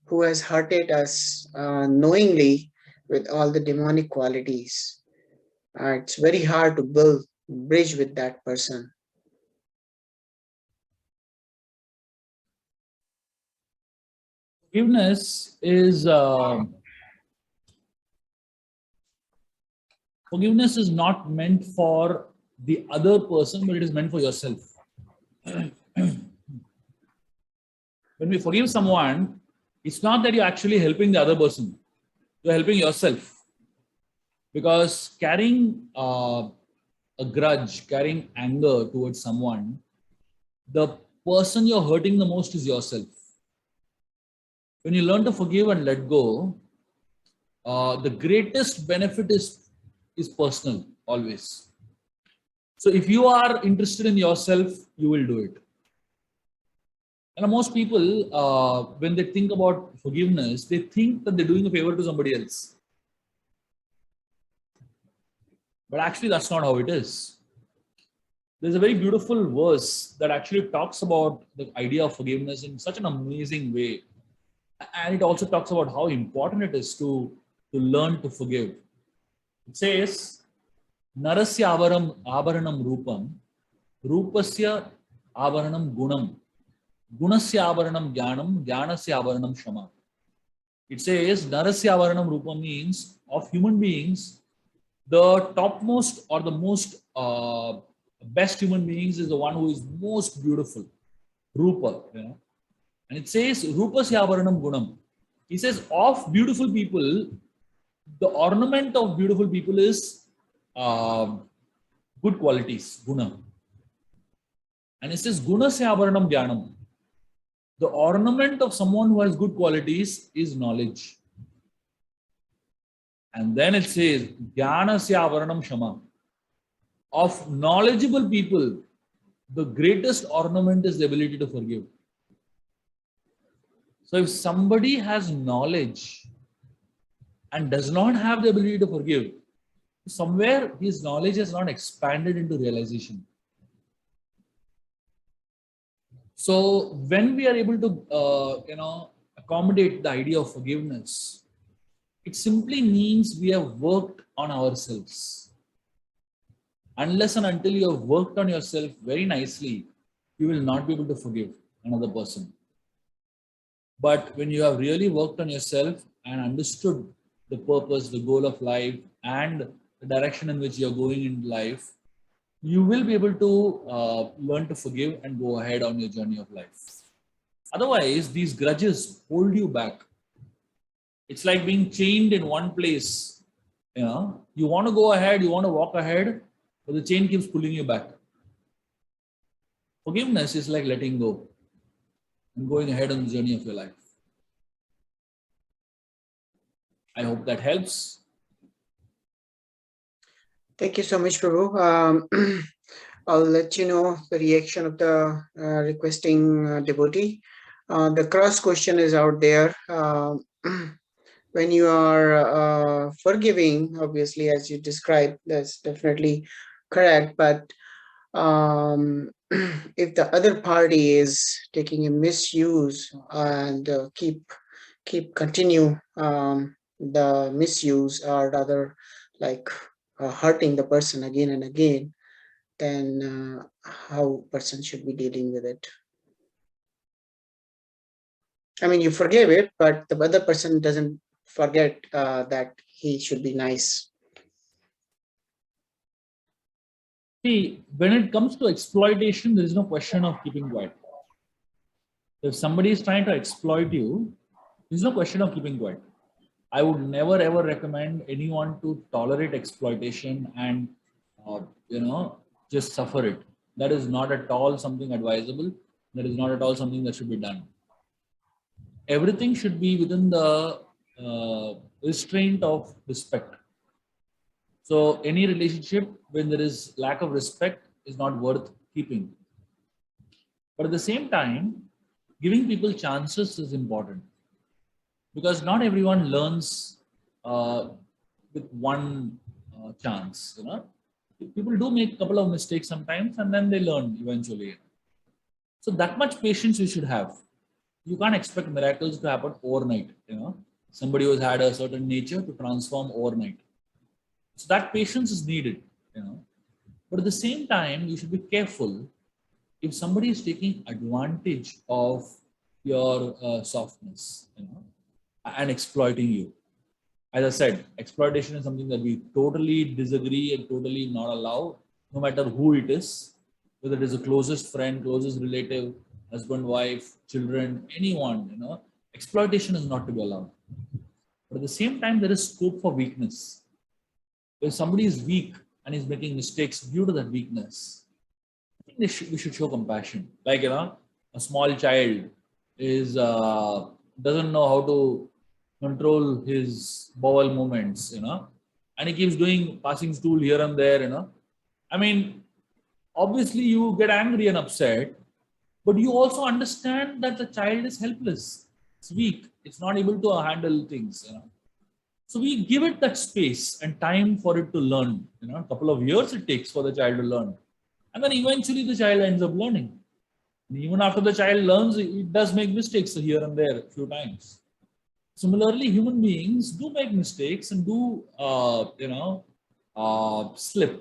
who has hurted us knowingly with all the demonic qualities? It's very hard to build bridge with that person. Forgiveness is not meant for the other person, but it is meant for yourself. When we forgive someone, it's not that you're actually helping the other person, you're helping yourself. Because carrying a grudge, carrying anger towards someone, the person you're hurting the most is yourself. When you learn to forgive and let go, the greatest benefit is personal, always. So if you are interested in yourself, you will do it. And most people, when they think about forgiveness, they think that they're doing a favor to somebody else. But actually, that's not how it is. There's a very beautiful verse that actually talks about the idea of forgiveness in such an amazing way. And it also talks about how important it is to learn to forgive. It says, Narasya avaranam rupam, rupasya avaranam gunam, gunasya avaranam jnanam, jnanasya avaranam shama. It says, Narasya avaranam rupam means of human beings, the topmost or the most best human beings is the one who is most beautiful, Rupa. And it says, Rupasya avaranam gunam. He says, of beautiful people, the ornament of beautiful people is good qualities, guna. And it says, Gunasya avaranam jnanam. The ornament of someone who has good qualities is knowledge. And then it says, Jnanasya avaranam shama. Of knowledgeable people, the greatest ornament is the ability to forgive. So if somebody has knowledge and does not have the ability to forgive, somewhere his knowledge has not expanded into realization. So when we are able to, accommodate the idea of forgiveness, it simply means we have worked on ourselves. Unless and until you have worked on yourself very nicely, you will not be able to forgive another person. But when you have really worked on yourself and understood the purpose, the goal of life, and the direction in which you're going in life, you will be able to learn to forgive and go ahead on your journey of life. Otherwise, these grudges hold you back. It's like being chained in one place. You want to go ahead, you want to walk ahead, but the chain keeps pulling you back. Forgiveness is like letting go and going ahead on the journey of your life. I hope that helps. Thank you so much, Prabhu. I'll let you know the reaction of the requesting devotee. The cross question is out there. When you are forgiving, obviously, as you described, that's definitely correct. But if the other party is taking a misuse and continue the misuse, or rather like hurting the person again and again, then how person should be dealing with it? I mean, you forgive it, but the other person doesn't forget that he should be nice. See, when it comes to exploitation, there is no question of keeping quiet. If somebody is trying to exploit you, there's no question of keeping quiet. I would never ever recommend anyone to tolerate exploitation and just suffer it. That is not at all something advisable. That is not at all something that should be done. Everything should be within the restraint of respect. So any relationship when there is lack of respect is not worth keeping. But at the same time, giving people chances is important, because not everyone learns with one chance. People do make a couple of mistakes sometimes, and then they learn eventually. So that much patience you should have. You can't expect miracles to happen overnight. Somebody who's had a certain nature to transform overnight. So that patience is needed. But at the same time, you should be careful if somebody is taking advantage of your softness, and exploiting you. As I said, exploitation is something that we totally disagree and totally not allow, no matter who it is, whether it is a closest friend, closest relative, husband, wife, children, anyone. Exploitation is not to be allowed. But at the same time, there is scope for weakness. If somebody is weak and is making mistakes due to that weakness, I think we should show compassion. Like, a small child is doesn't know how to control his bowel movements, and he keeps doing passing stool here and there, I mean, obviously you get angry and upset, but you also understand that the child is helpless. It's weak. It's not able to handle things, So we give it that space and time for it to learn. A couple of years it takes for the child to learn. And then eventually the child ends up learning. And even after the child learns, it does make mistakes here and there a few times. Similarly, human beings do make mistakes and do, slip.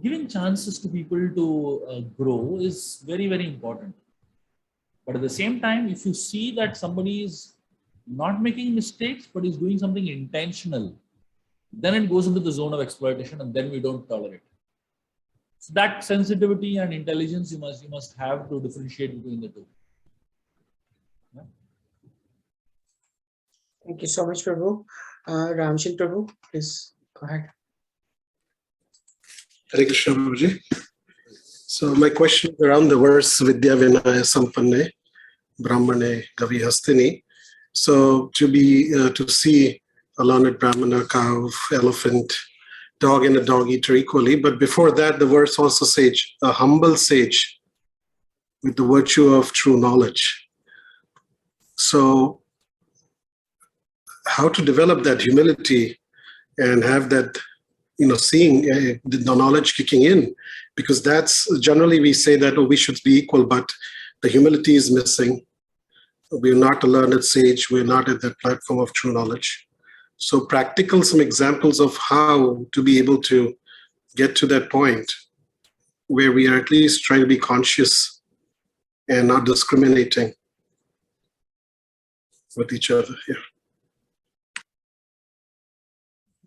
Giving chances to people to grow is very, very important. But at the same time, if you see that somebody is not making mistakes, but is doing something intentional, then it goes into the zone of exploitation, and then we don't tolerate. So that sensitivity and intelligence you must have to differentiate between the two. Yeah. Thank you so much, Prabhu. Ramchandra Prabhu, please go ahead. Hare Krishna, Prabhuji. So my question is around the verse Vidya Vinaya Sampanne Brahmane Gavi Hastini. So to see a learned Brahmana, cow, elephant, dog, and a dog eater equally. But before that, the verse also says a humble sage with the virtue of true knowledge. So how to develop that humility and have that, seeing the knowledge kicking in, because that's generally we say that, we should be equal, but the humility is missing. We're not a learned sage. We're not at that platform of true knowledge. So practical, some examples of how to be able to get to that point where we are at least trying to be conscious and not discriminating with each other. Yeah.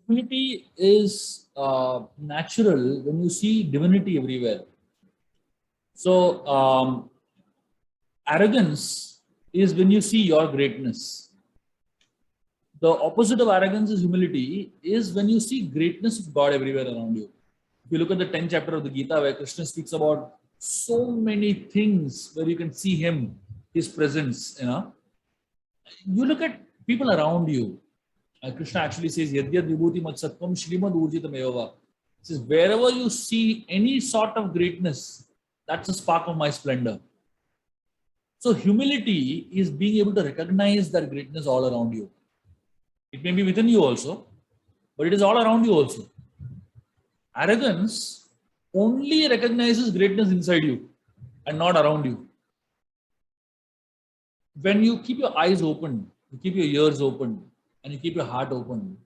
Humility is natural when you see divinity everywhere. So arrogance is when you see your greatness. The opposite of arrogance is humility, is when you see greatness of God everywhere around you. If you look at the 10th chapter of the Gita, where Krishna speaks about so many things where you can see him, his presence, you look at people around you. Krishna actually says, Yadyad vibhuti mat sattvam shrimad urjitam evava. He says, wherever you see any sort of greatness, that's a spark of my splendor. So humility is being able to recognize that greatness all around you. It may be within you also, but it is all around you also. Arrogance only recognizes greatness inside you and not around you. When you keep your eyes open, you keep your ears open, and you keep your heart open,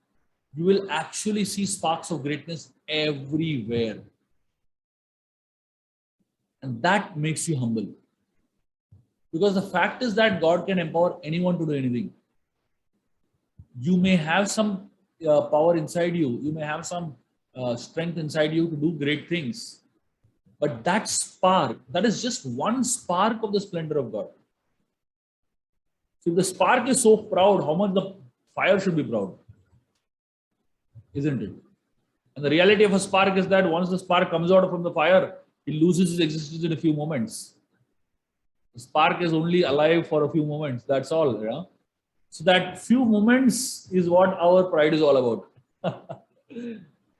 you will actually see sparks of greatness everywhere. And that makes you humble. Because the fact is that God can empower anyone to do anything. You may have some power inside you, you may have some strength inside you to do great things. But that spark, that is just one spark of the splendor of God. So if the spark is so proud, how much the fire should be proud? Isn't it? And the reality of a spark is that once the spark comes out from the fire, it loses its existence in a few moments. The spark is only alive for a few moments. That's all. You know? So that few moments is what our pride is all about.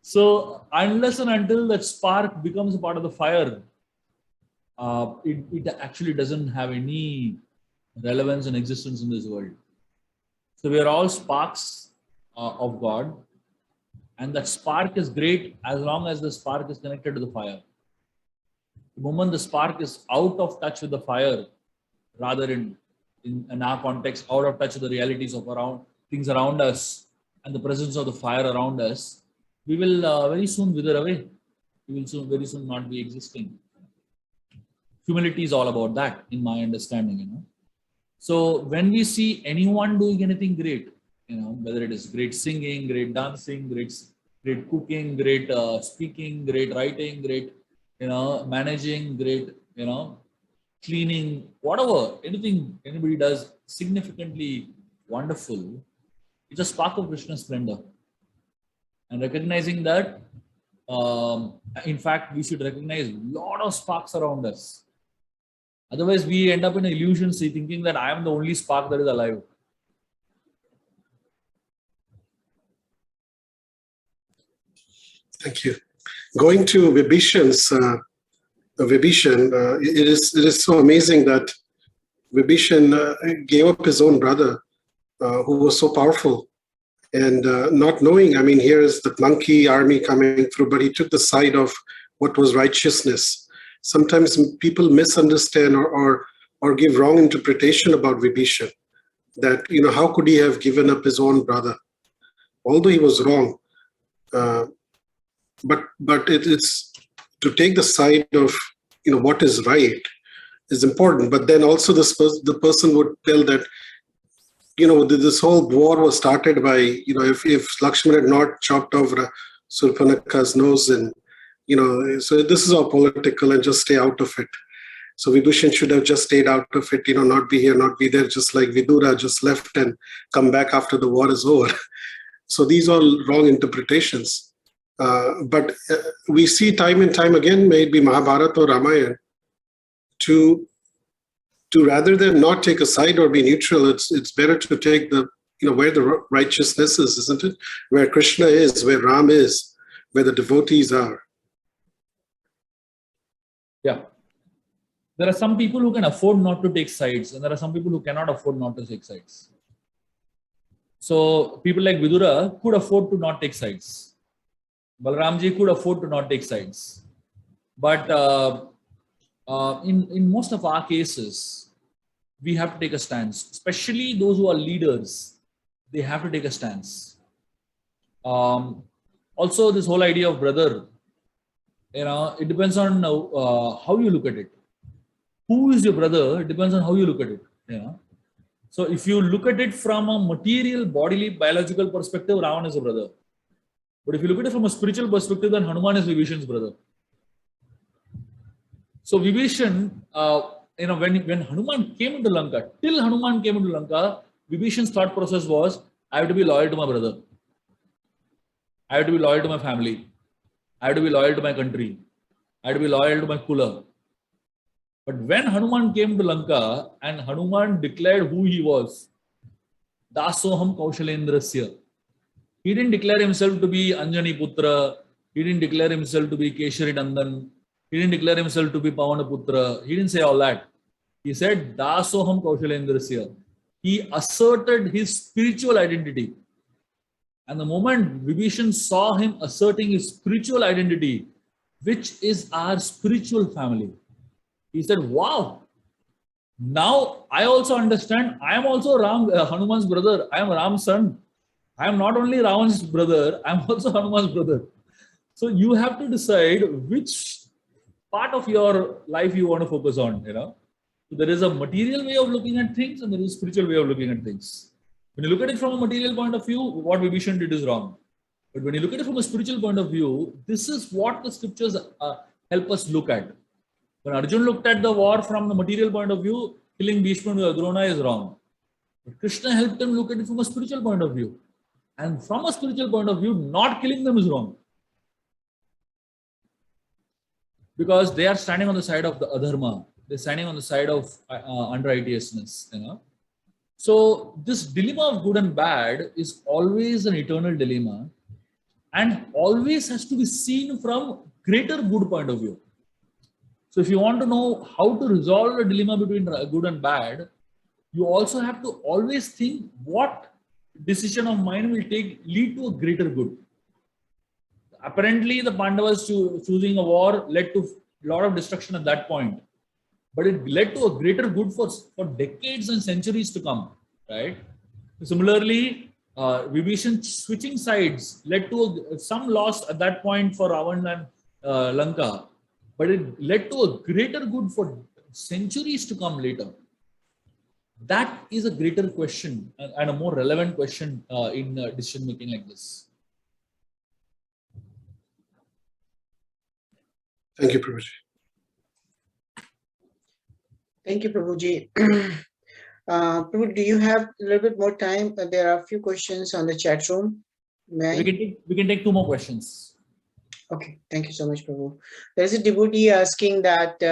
So unless and until that spark becomes a part of the fire, it actually doesn't have any relevance and existence in this world. So we are all sparks of God. And that spark is great as long as the spark is connected to the fire. The moment the spark is out of touch with the fire, rather in our context, out of touch with the realities of things around us and the presence of the fire around us, we will very soon wither away. We will very soon not be existing. Humility is all about that, in my understanding, you know. So when we see anyone doing anything great, you know, whether it is great singing, great dancing, great cooking, great speaking, great writing, great, you know, managing, great, you know, cleaning, whatever, anything anybody does significantly wonderful, it's a spark of Krishna's splendor. And recognizing that, in fact, we should recognize a lot of sparks around us. Otherwise, we end up in an illusion, thinking that I am the only spark that is alive. Thank you. Going to Vibhishan's Vibhishan, it is so amazing that Vibhishan gave up his own brother, who was so powerful, and not knowing. I mean, here is the monkey army coming through, but he took the side of what was righteousness. Sometimes people misunderstand or give wrong interpretation about Vibhishan. That, you know, how could he have given up his own brother, although he was wrong. But it's to take the side of, you know, what is right is important. But then also the person would tell that, you know, this whole war was started by, you know, if Lakshman had not chopped off Surpanaka's nose, and, you know, so this is all political and just stay out of it. So Vibhishan should have just stayed out of it, you know, not be here, not be there, just like Vidura just left and come back after the war is over. So these are wrong interpretations. But we see time and time again, may it be Mahabharata or Ramayana, to rather than not take a side or be neutral, it's better to take the, you know, where the righteousness is, isn't it? Where Krishna is, where Ram is, where the devotees are. Yeah. There are some people who can afford not to take sides, and there are some people who cannot afford not to take sides. So people like Vidura could afford to not take sides. Balramji could afford to not take sides. But in most of our cases, we have to take a stance, especially those who are leaders. They have to take a stance. Also, this whole idea of brother, you know, it depends on how you look at it. Who is your brother? It depends on how you look at it. You know? So if you look at it from a material, bodily, biological perspective, Ravan is a brother. But if you look at it from a spiritual perspective, then Hanuman is Vibhishan's brother. So Vibhishan, you know, when Hanuman came into Lanka, till Hanuman came into Lanka, Vibhishan's thought process was, I have to be loyal to my brother. I have to be loyal to my family. I have to be loyal to my country. I have to be loyal to my Kula. But when Hanuman came to Lanka and Hanuman declared who he was, Dasoham Kaushalendrasya, he didn't declare himself to be Anjani Putra, he didn't declare himself to be Keshari Nandan, he didn't declare himself to be Pavana Putra, he didn't say all that. He said Dasoham Kaushalendrasya. He asserted his spiritual identity. And the moment Vibhishan saw him asserting his spiritual identity, which is our spiritual family, he said, wow, now I also understand. I am also Hanuman's brother. I am Ram's son. I am not only Ravan's brother, I am also Hanuman's brother. So you have to decide which part of your life you want to focus on, So there is a material way of looking at things and there is a spiritual way of looking at things. When you look at it from a material point of view, what Vibhishan did is wrong. But when you look at it from a spiritual point of view, this is what the scriptures help us look at. When Arjun looked at the war from the material point of view, killing Bhishma and Drona is wrong. But Krishna helped him look at it from a spiritual point of view. And from a spiritual point of view, not killing them is wrong. Because they are standing on the side of the adharma. They're standing on the side of unrighteousness, So this dilemma of good and bad is always an eternal dilemma and always has to be seen from greater good point of view. So if you want to know how to resolve a dilemma between good and bad, you also have to always think what decision of mine will lead to a greater good. Apparently, the Pandavas choosing a war led to a lot of destruction at that point. But it led to a greater good for decades and centuries to come, right? Similarly, Vibhishan switching sides led to some loss at that point for Ravan and Lanka. But it led to a greater good for centuries to come later. That is a greater question and a more relevant question in decision making like this. Thank you, Prabhuji. Thank you, Prabhuji. Prabhu, do you have a little bit more time? There are a few questions on the chat room. May I? We can take 2 more questions. Okay, thank you so much, Prabhu. There's a devotee asking that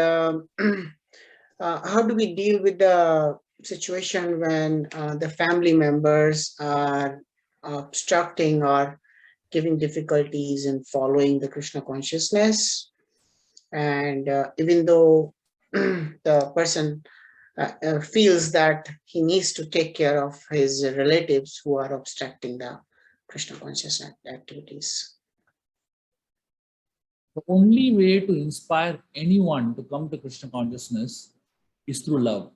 how do we deal with the situation when the family members are obstructing or giving difficulties in following the Krishna consciousness? And even though the person feels that he needs to take care of his relatives who are obstructing the Krishna consciousness activities. The only way to inspire anyone to come to Krishna consciousness is through love.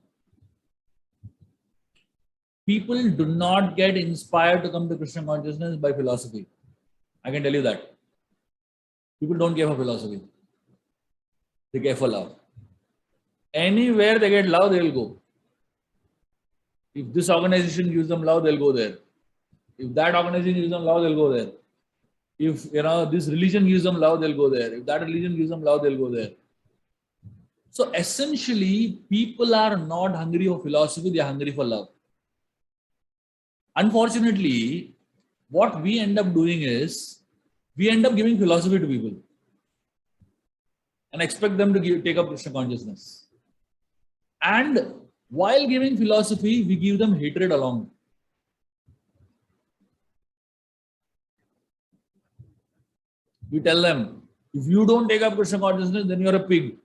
People do not get inspired to come to Krishna consciousness by philosophy. I can tell you that. People don't care for philosophy. They care for love. Anywhere they get love, they will go. If this organization gives them love, they'll go there. If that organization gives them love, they'll go there. If this religion gives them love, they'll go there. If that religion gives them love, they'll go there. So essentially, people are not hungry for philosophy, they are hungry for love. Unfortunately, what we end up doing is, we end up giving philosophy to people and expect them to take up Krishna consciousness. And while giving philosophy, we give them hatred along. We tell them, if you don't take up Krishna consciousness, then you're a pig.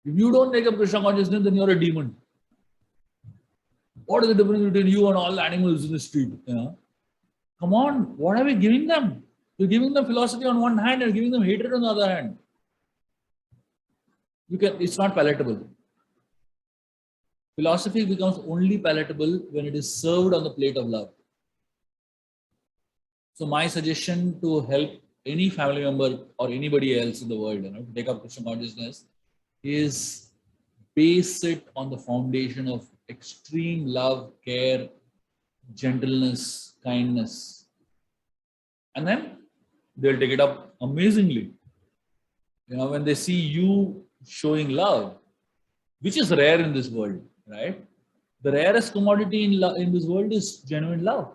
If you don't take up Krishna consciousness, then you're a demon. What is the difference between you and all the animals in the street? Come on, what are we giving them? You're giving them philosophy on one hand and giving them hatred on the other hand. It's not palatable. Philosophy becomes only palatable when it is served on the plate of love. So my suggestion to help any family member or anybody else in the world, to take up Krishna consciousness, is base it on the foundation of extreme love, care, gentleness, kindness. And then they'll take it up amazingly. When they see you showing love, which is rare in this world, right? The rarest commodity in this world is genuine love.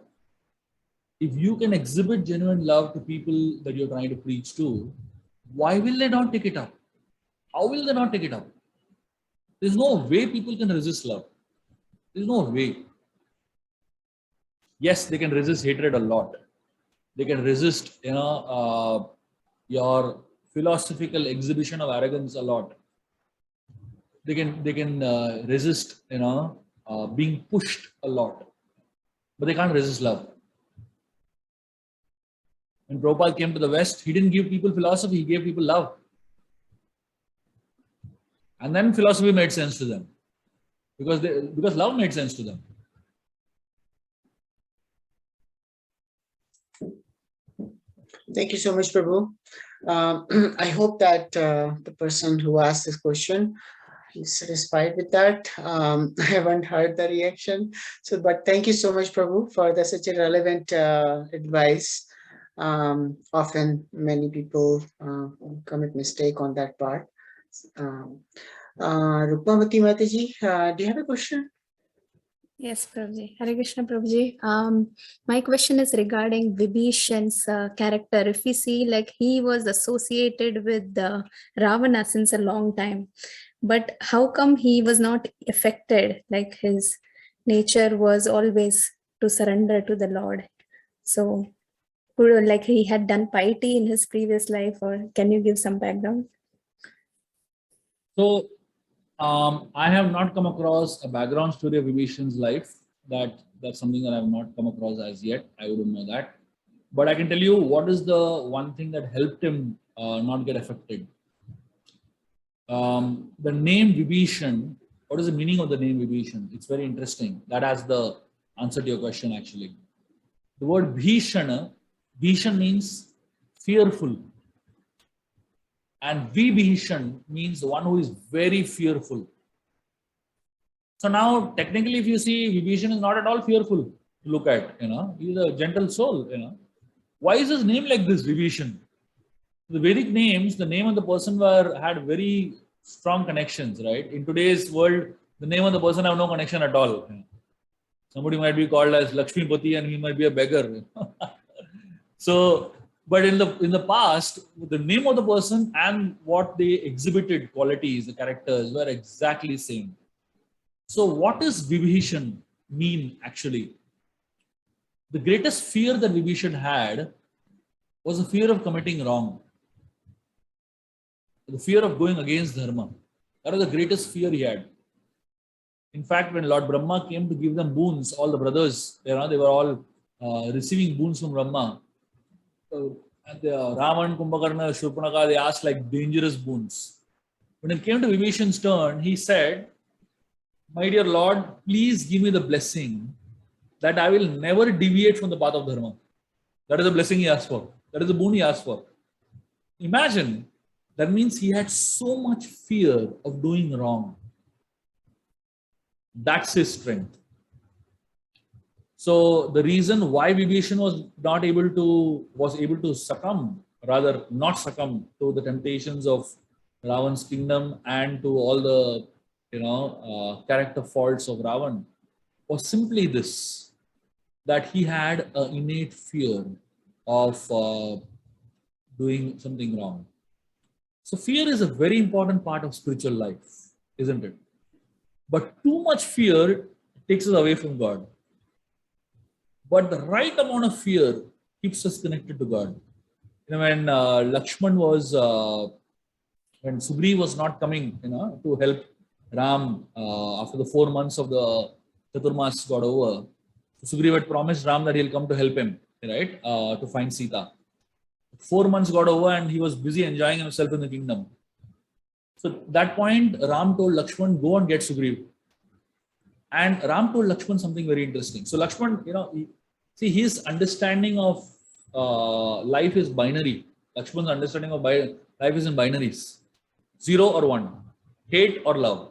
If you can exhibit genuine love to people that you're trying to preach to, why will they not take it up? How will they not take it up? There's no way people can resist love. There's no way. Yes, they can resist hatred a lot. They can resist, your philosophical exhibition of arrogance a lot. They can resist, being pushed a lot. but they can't resist love. When Prabhupada came to the West, he didn't give people philosophy, he gave people love. And then philosophy made sense to them because love made sense to them. Thank you so much, Prabhu. I hope that the person who asked this question is satisfied with that. I haven't heard the reaction. But thank you so much, Prabhu, for such a relevant advice. Often many people commit mistake on that part. Rukmavati Mataji, do you have a question? Yes, Prabhuji. Hare Krishna, Prabhuji. My question is regarding Vibhishan's character. If we see, like, he was associated with Ravana since a long time, but how come he was not affected? Like, his nature was always to surrender to the Lord. So, like, he had done piety in his previous life, or can you give some background? So, I have not come across a background story of Vibhishan's life. That's something that I have not come across as yet. I wouldn't know that. But I can tell you what is the one thing that helped him not get affected. The name Vibhishan, what is the meaning of the name Vibhishan? It's very interesting. That has the answer to your question actually. The word Bhishana, Bhishan means fearful. And Vibhishan means the one who is very fearful. So now, technically, if you see, Vibhishan is not at all fearful to look at, he's a gentle soul, Why is his name like this, Vibhishan? The Vedic names, the name of the person had very strong connections, right? In today's world, the name of the person have no connection at all. Somebody might be called as Lakshmipati and he might be a beggar. So, but in the past, the name of the person and what they exhibited qualities, the characters were exactly same. So what does Vibhishan mean actually? The greatest fear that Vibhishan had was the fear of committing wrong. The fear of going against dharma. That was the greatest fear he had. In fact, when Lord Brahma came to give them boons, all the brothers, they were all receiving boons from Brahma. And Raman, Kumbhakarna, Shurpanaka, they asked like dangerous boons. When it came to Vibhishan's turn, he said, "My dear Lord, please give me the blessing that I will never deviate from the path of dharma." That is the blessing he asked for. That is the boon he asked for. Imagine, that means he had so much fear of doing wrong. That's his strength. So the reason why Vibhishan was able to succumb, rather not succumb to the temptations of Ravan's kingdom and to all the character faults of Ravan, was simply this, that he had an innate fear of doing something wrong. So fear is a very important part of spiritual life, isn't it? But too much fear takes us away from God. But the right amount of fear keeps us connected to God. When Lakshman was, when Sugriva was not coming, to help Ram after the 4 months of the Chaturmas got over, Sugriva had promised Ram that he'll come to help him, right, to find Sita. 4 months got over and he was busy enjoying himself in the kingdom. So at that point, Ram told Lakshman, go and get Sugriva. And Ram told Lakshman something very interesting. So Lakshman, his understanding of life is binary. Lakshman's understanding of life is in binaries. 0 or 1. Hate or love.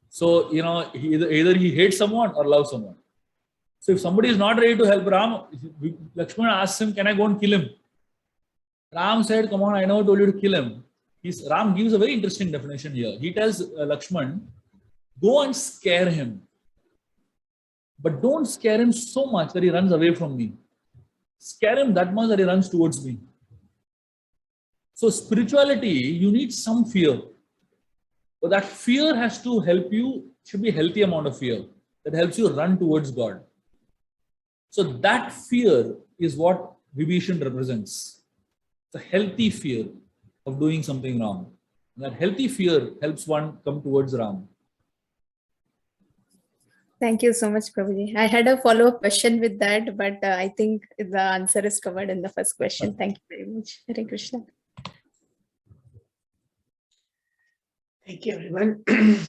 So, either he hates someone or loves someone. So if somebody is not ready to help Ram, Lakshman asks him, can I go and kill him? Ram said, come on, I never told you to kill him. Ram gives a very interesting definition here. He tells Lakshman, go and scare him. But don't scare him so much that he runs away from me. Scare him that much that he runs towards me. So spirituality, you need some fear. But that fear has to help you, should be a healthy amount of fear that helps you run towards God. So that fear is what Vibhishan represents. It's a healthy fear of doing something wrong. And that healthy fear helps one come towards Ram. Thank you so much, Prabhuji. I had a follow-up question with that, but I think the answer is covered in the first question. Thank you very much. Hare Krishna. Thank you, everyone.